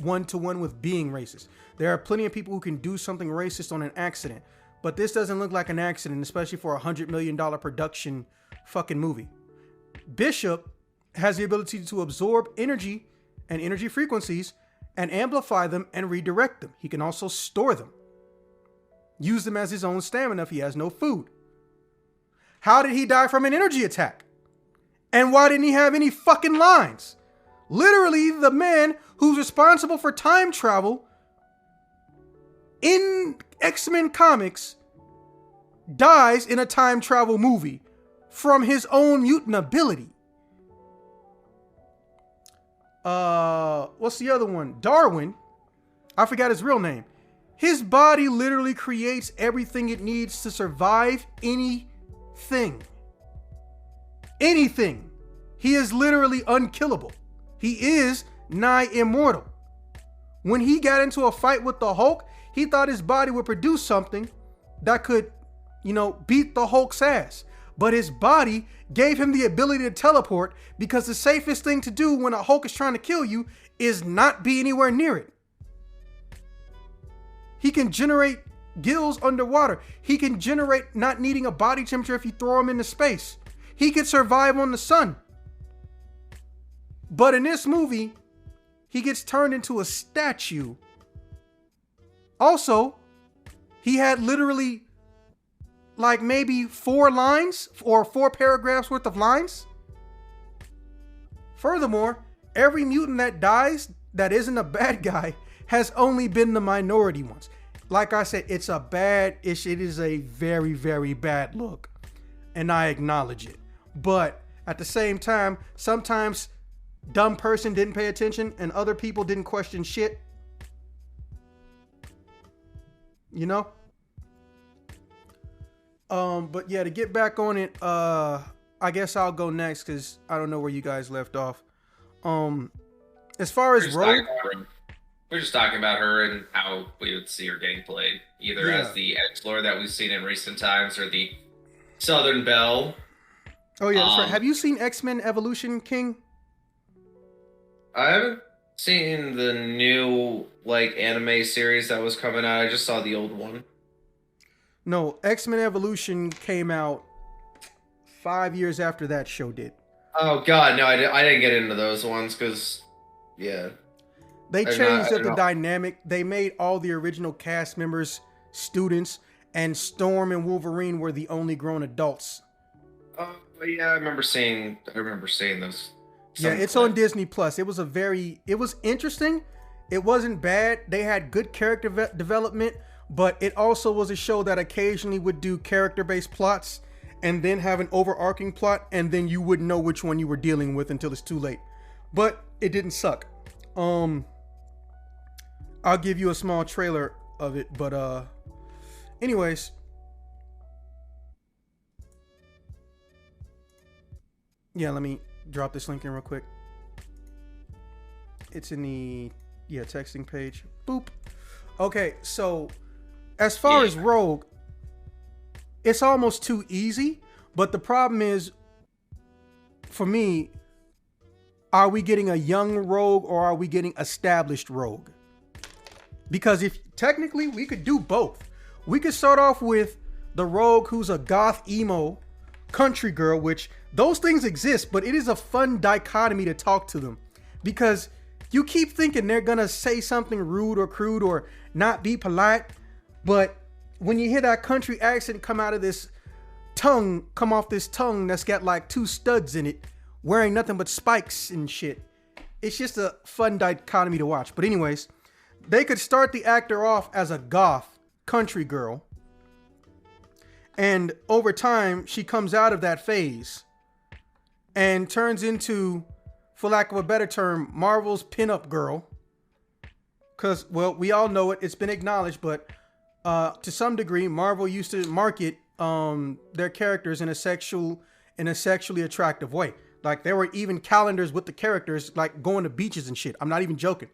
one-to-one with being racist. There are plenty of people who can do something racist on an accident, but this doesn't look like an accident, especially for a $100 million production fucking movie. Bishop has the ability to absorb energy and energy frequencies and amplify them and redirect them. He can also store them. Use them as his own stamina if he has no food. How did he die from an energy attack? And why didn't he have any fucking lines? Literally, the man who's responsible for time travel in X-Men comics dies in a time travel movie from his own mutant ability. What's the other one? Darwin. I forgot his real name. His body literally creates everything it needs to survive anything. Anything. He is literally unkillable. He is nigh immortal. When he got into a fight with the Hulk, he thought his body would produce something that could, beat the Hulk's ass. But his body gave him the ability to teleport, because the safest thing to do when a Hulk is trying to kill you is not be anywhere near it. He can generate gills underwater. He can generate not needing a body temperature if you throw him into space. He could survive on the sun. But in this movie, he gets turned into a statue. Also, he had literally like maybe 4 lines or 4 paragraphs worth of lines. Furthermore, every mutant that dies that isn't a bad guy has only been the minority ones. Like I said, it is a very, very bad look, and I acknowledge it. But at the same time, sometimes dumb person didn't pay attention and other people didn't question shit. But yeah, to get back on it, I guess I'll go next because I don't know where you guys left off. As far as Rogue, we're just talking about her and how we would see her getting played, either as the X-Lord that we've seen in recent times or the Southern Belle. Oh yeah, that's right. Have you seen X-Men Evolution, King? I haven't seen the new anime series that was coming out. I just saw the old one. No, X-Men Evolution came out 5 years after that show did. Oh God, no, I didn't get into those ones because, yeah. They changed up the dynamic. They made all the original cast members students, and Storm and Wolverine were the only grown adults. Oh yeah, I remember seeing those. Yeah, it's on Disney Plus. It was interesting. It wasn't bad. They had good character development, but it also was a show that occasionally would do character-based plots and then have an overarching plot, and then you wouldn't know which one you were dealing with until it's too late. But it didn't suck. I'll give you a small trailer of it, but anyways. Yeah, let me drop this link in real quick. It's in the texting page. Boop. Okay, so as far as Rogue, it's almost too easy, but the problem is, for me, are we getting a young Rogue or are we getting established Rogue? Because if technically we could do both. We could start off with the Rogue who's a goth emo country girl, which those things exist, but it is a fun dichotomy to talk to them, because you keep thinking they're gonna say something rude or crude or not be polite, but when you hear that country accent come off this tongue that's got like 2 studs in it, wearing nothing but spikes and shit, it's just a fun dichotomy to watch. But anyways, they could start the actor off as a goth country girl, and over time she comes out of that phase and turns into, for lack of a better term, Marvel's pinup girl. Because, well, we all know it. It's been acknowledged, but to some degree, Marvel used to market their characters in a sexually attractive way. Like, there were even calendars with the characters, like, going to beaches and shit. I'm not even joking.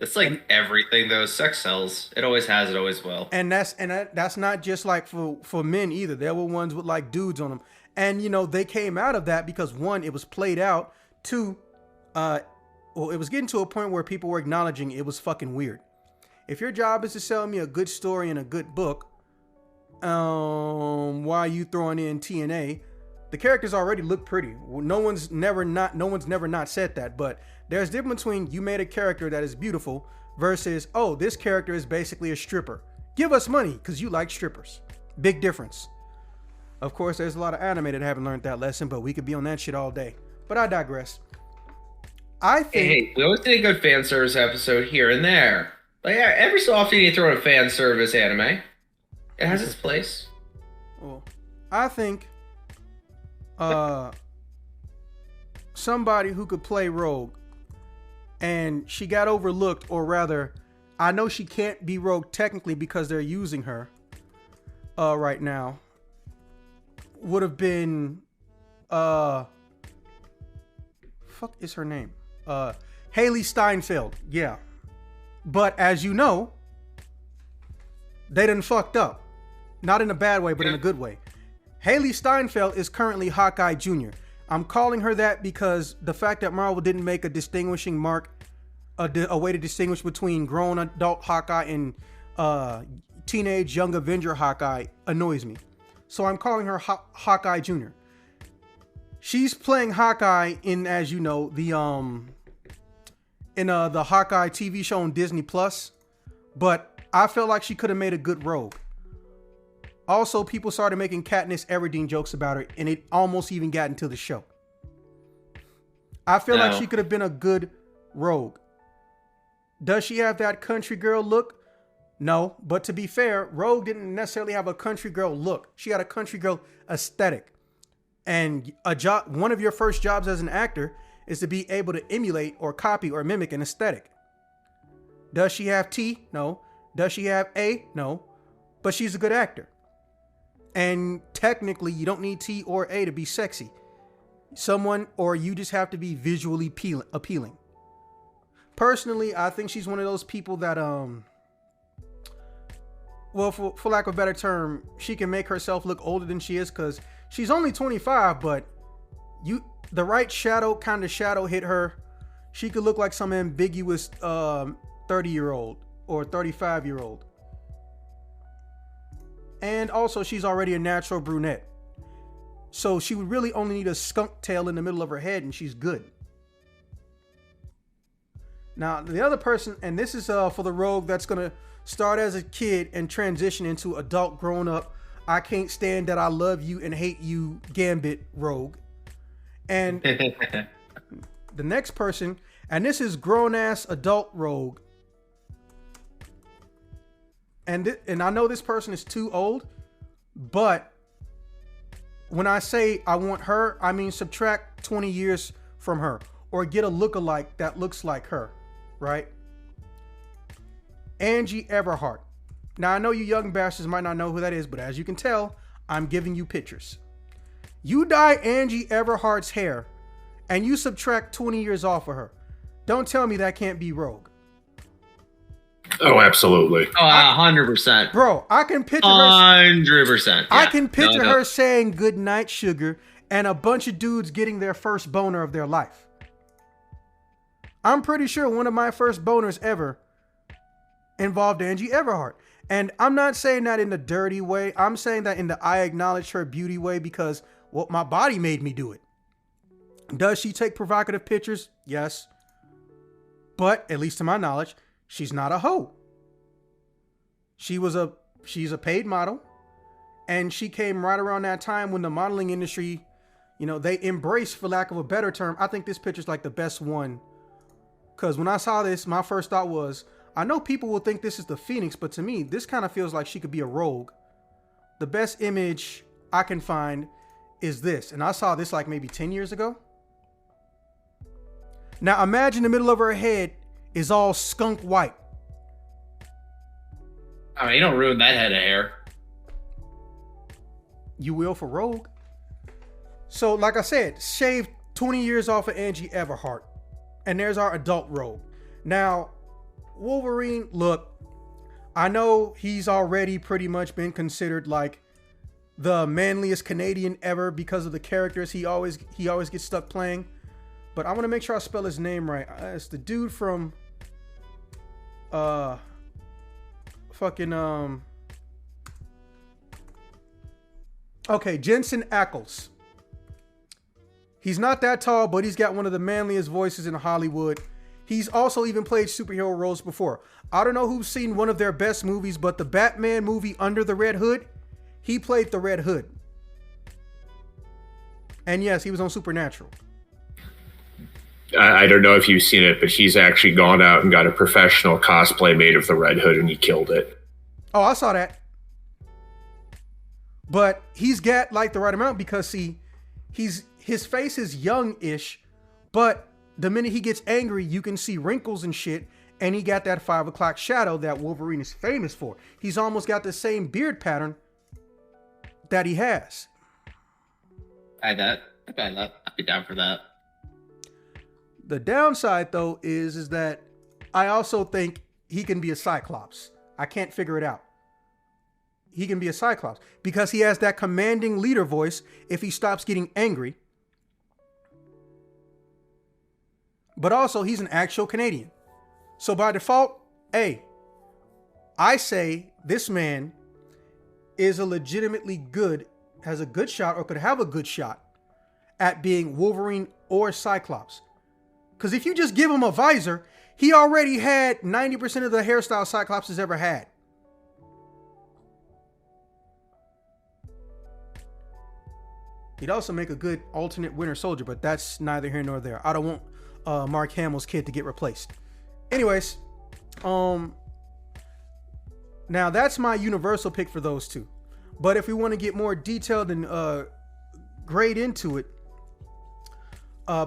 It's like everything, though. Sex sells. It always has. It always will. And that's not just like for men either. There were ones with like dudes on them. And, they came out of that because, 1, it was played out. 2, it was getting to a point where people were acknowledging it was fucking weird. If your job is to sell me a good story and a good book, why are you throwing in TNA? The characters already look pretty. No one's never not said that, but there's a difference between you made a character that is beautiful versus, oh, this character is basically a stripper. Give us money because you like strippers. Big difference. Of course, there's a lot of anime that haven't learned that lesson, but we could be on that shit all day. But I digress. I think... Hey, we always did a good fan service episode here and there. Like, every so often you throw in a fan service anime. It has its place. Well, I think somebody who could play Rogue, and she got overlooked, or rather, I know she can't be Rogue technically because they're using her right now. Would have been fuck is her name? Haley Steinfeld. Yeah. But as you know, they done fucked up. Not in a bad way, but in a good way. Haley Steinfeld is currently Hawkeye Jr. I'm calling her that because the fact that Marvel didn't make a distinguishing mark, a way to distinguish between grown adult Hawkeye and teenage young Avenger Hawkeye annoys me. So I'm calling her Hawkeye Jr. She's playing Hawkeye in, as you know, the Hawkeye TV show on Disney Plus, but I felt like she could have made a good Rogue. Also, people started making Katniss Everdeen jokes about her, and it almost even got into the show. I feel like she could have been a good Rogue. Does she have that country girl look? No, but to be fair, Rogue didn't necessarily have a country girl look. She had a country girl aesthetic. And one of your first jobs as an actor is to be able to emulate or copy or mimic an aesthetic. Does she have T? No. Does she have A? No. But she's a good actor. And technically, you don't need T or A to be sexy. You just have to be visually appealing. Personally, I think she's one of those people that, well, for lack of a better term, she can make herself look older than she is because she's only 25, but the right kind of shadow hit her. She could look like some ambiguous 30-year-old or 35-year-old. And also, she's already a natural brunette. So she would really only need a skunk tail in the middle of her head and she's good. Now, the other person, and this is for the Rogue that's going to start as a kid and transition into adult grown up, I can't stand that I love you and hate you Gambit Rogue. And the next person, and this is grown ass adult Rogue. And I know this person is too old, but when I say I want her, I mean subtract 20 years from her or get a lookalike that looks like her, right? Angie Everhart. Now, I know you young bastards might not know who that is, but as you can tell, I'm giving you pictures. You dye Angie Everhart's hair and you subtract 20 years off of her. Don't tell me that can't be Rogue. Oh, absolutely. Oh, 100%. Bro, I can picture her. 100%. Yeah. I can picture her saying good night, sugar, and a bunch of dudes getting their first boner of their life. I'm pretty sure one of my first boners ever involved Angie Everhart. And I'm not saying that in the dirty way. I'm saying that in the I acknowledge her beauty way because, well, my body made me do it. Does she take provocative pictures? Yes. But, at least to my knowledge, she's not a hoe. She's a paid model. And she came right around that time when the modeling industry, they embraced, for lack of a better term. I think this picture's like the best one. Because when I saw this, my first thought was, I know people will think this is the Phoenix, but to me, this kind of feels like she could be a Rogue. The best image I can find is this. And I saw this like maybe 10 years ago. Now imagine the middle of her head is all skunk white. I mean, you don't ruin that head of hair. You will for Rogue. So, like I said, shave 20 years off of Angie Everhart. And there's our adult Rogue. Now, Wolverine, look, I know he's already pretty much been considered like the manliest Canadian ever because of the characters he always gets stuck playing. But I want to make sure I spell his name right. It's the dude from okay, Jensen Ackles. He's not that tall, but he's got one of the manliest voices in Hollywood. He's also even played superhero roles before. I don't know who's seen one of their best movies, but the Batman movie Under the Red Hood, he played the Red Hood. And yes, he was on Supernatural. I don't know if you've seen it, but he's actually gone out and got a professional cosplay made of the Red Hood, and he killed it. Oh, I saw that. But he's got like the right amount because, see, his face is young-ish, but the minute he gets angry, you can see wrinkles and shit, and he got that 5 o'clock shadow that Wolverine is famous for. He's almost got the same beard pattern that he has. I'd be down for that. The downside, though, is that I also think he can be a Cyclops. I can't figure it out. He can be a Cyclops because he has that commanding leader voice if he stops getting angry. But also, he's an actual Canadian. So by default, I say this man is a legitimately good, has a good shot or could have a good shot at being Wolverine or Cyclops. Because if you just give him a visor, he already had 90% of the hairstyle Cyclops has ever had. He'd also make a good alternate Winter Soldier, but that's neither here nor there. I don't want Mark Hamill's kid to get replaced. Anyways, now that's my universal pick for those two. But if we want to get more detailed and grade into it,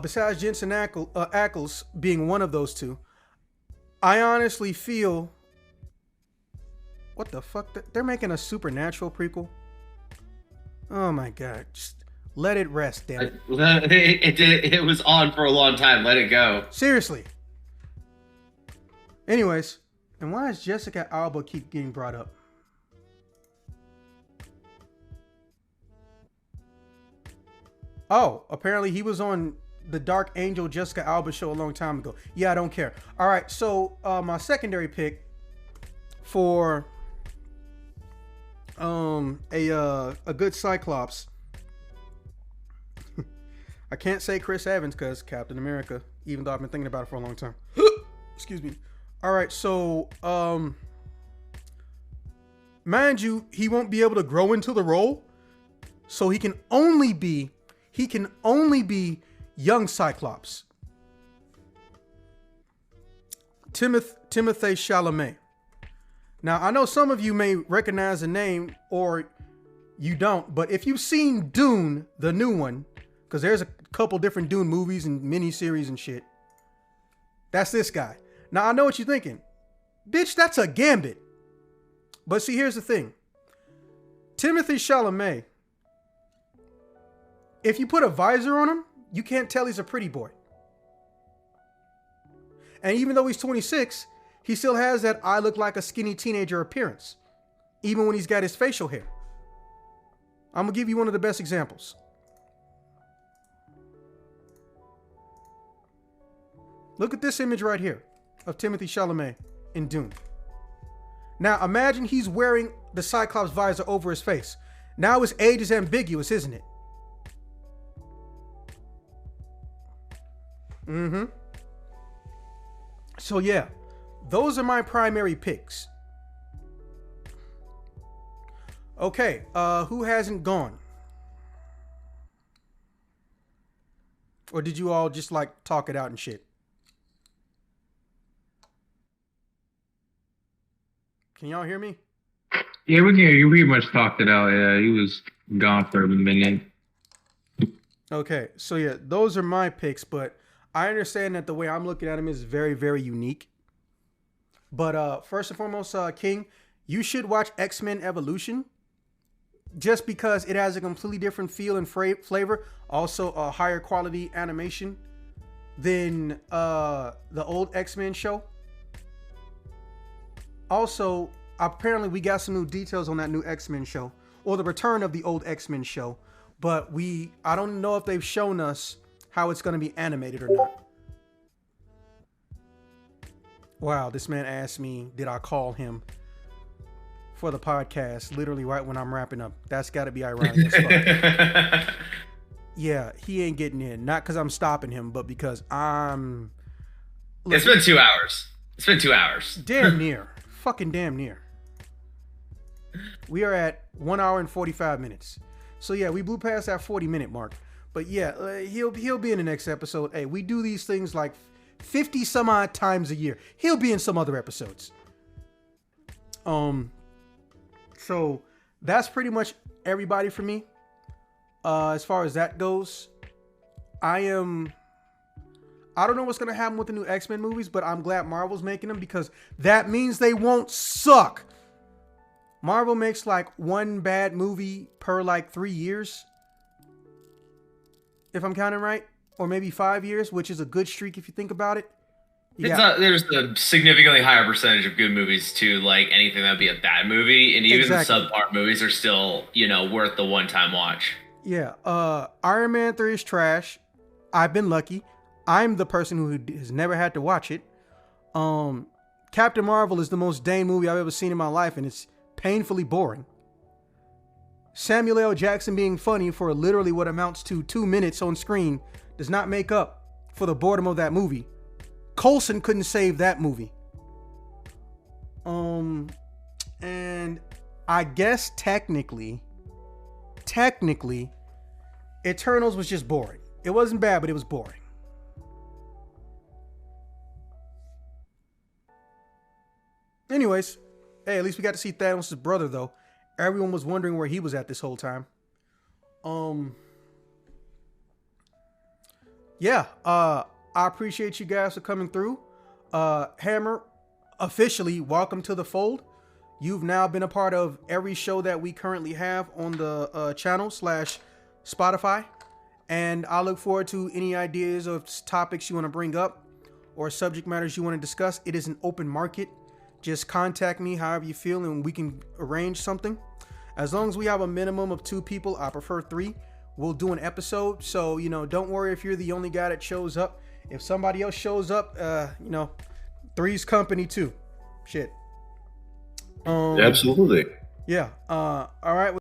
besides Jensen Ackles being one of those two, I honestly feel, what the fuck? They're making a Supernatural prequel? Oh my God. Just let it rest, damn it. It was on for a long time. Let it go. Seriously. Anyways, and why does Jessica Alba keep getting brought up? Oh, apparently he was on the Dark Angel Jessica Alba show a long time ago. Yeah, I don't care. All right, so my secondary pick for a good Cyclops. I can't say Chris Evans because Captain America, even though I've been thinking about it for a long time. Excuse me. All right, so mind you, he won't be able to grow into the role, so he can only be young Cyclops. Timothée Chalamet. Now, I know some of you may recognize the name or you don't, but if you've seen Dune, the new one, because there's a couple different Dune movies and miniseries and shit, that's this guy. Now, I know what you're thinking. Bitch, that's a Gambit. But see, here's the thing. Timothée Chalamet, if you put a visor on him, you can't tell he's a pretty boy. And even though he's 26, he still has that I look like a skinny teenager appearance, even when he's got his facial hair. I'm going to give you one of the best examples. Look at this image right here of Timothée Chalamet in Dune. Now imagine he's wearing the Cyclops visor over his face. Now his age is ambiguous, isn't it? Mm-hmm. So yeah, those are my primary picks. Okay, who hasn't gone? Or did you all just like talk it out and shit? Can y'all hear me? Yeah, we can hear you. We pretty much talked it out. Yeah, he was gone for a minute. Okay, so yeah, those are my picks, but I understand that the way I'm looking at him is very, very unique. But first and foremost, King, you should watch X-Men Evolution just because it has a completely different feel and flavor. Also, a higher quality animation than the old X-Men show. Also, apparently we got some new details on that new X-Men show, or the return of the old X-Men show, but I don't know if they've shown us how it's going to be animated or not. Wow, this man asked me, did I call him for the podcast literally right when I'm wrapping up? That's got to be ironic as fuck. Yeah, he ain't getting in. Not because I'm stopping him, but because I'm... It's been 2 hours. It's been 2 hours. Damn near. Fucking damn near. We are at 1 hour and 45 minutes. So yeah, we blew past that 40-minute mark. But yeah, he'll be in the next episode. Hey, we do these things like 50 some odd times a year. He'll be in some other episodes. So that's pretty much everybody for me. As far as that goes, I don't know what's gonna happen with the new X-Men movies, but I'm glad Marvel's making them because that means they won't suck. Marvel makes like one bad movie per like 3 years, if I'm counting right, or maybe 5 years, which is a good streak if you think about it. There's a significantly higher percentage of good movies to like anything that'd be a bad movie, and even Exactly. the subpar movies are still, worth the one-time watch. Yeah. Iron Man 3 is trash. I've been lucky. I'm the person who has never had to watch it. Captain Marvel is the most Dane movie I've ever seen in my life, and it's painfully boring. Samuel L. Jackson being funny for literally what amounts to 2 minutes on screen does not make up for the boredom of that movie. Coulson couldn't save that movie. And I guess technically, Eternals was just boring. It wasn't bad, but it was boring. Anyways, hey, at least we got to see Thanos' brother, though. Everyone was wondering where he was at this whole time. Yeah, I appreciate you guys for coming through. Hammer, officially, welcome to the fold. You've now been a part of every show that we currently have on the channel / Spotify. And I look forward to any ideas of topics you want to bring up or subject matters you want to discuss. It is an open market. Just contact me however you feel and we can arrange something. As long as we have a minimum of 2 people, I prefer 3, we'll do an episode. So, don't worry if you're the only guy that shows up. If somebody else shows up, 3's company too. Shit. Absolutely. Yeah. All right.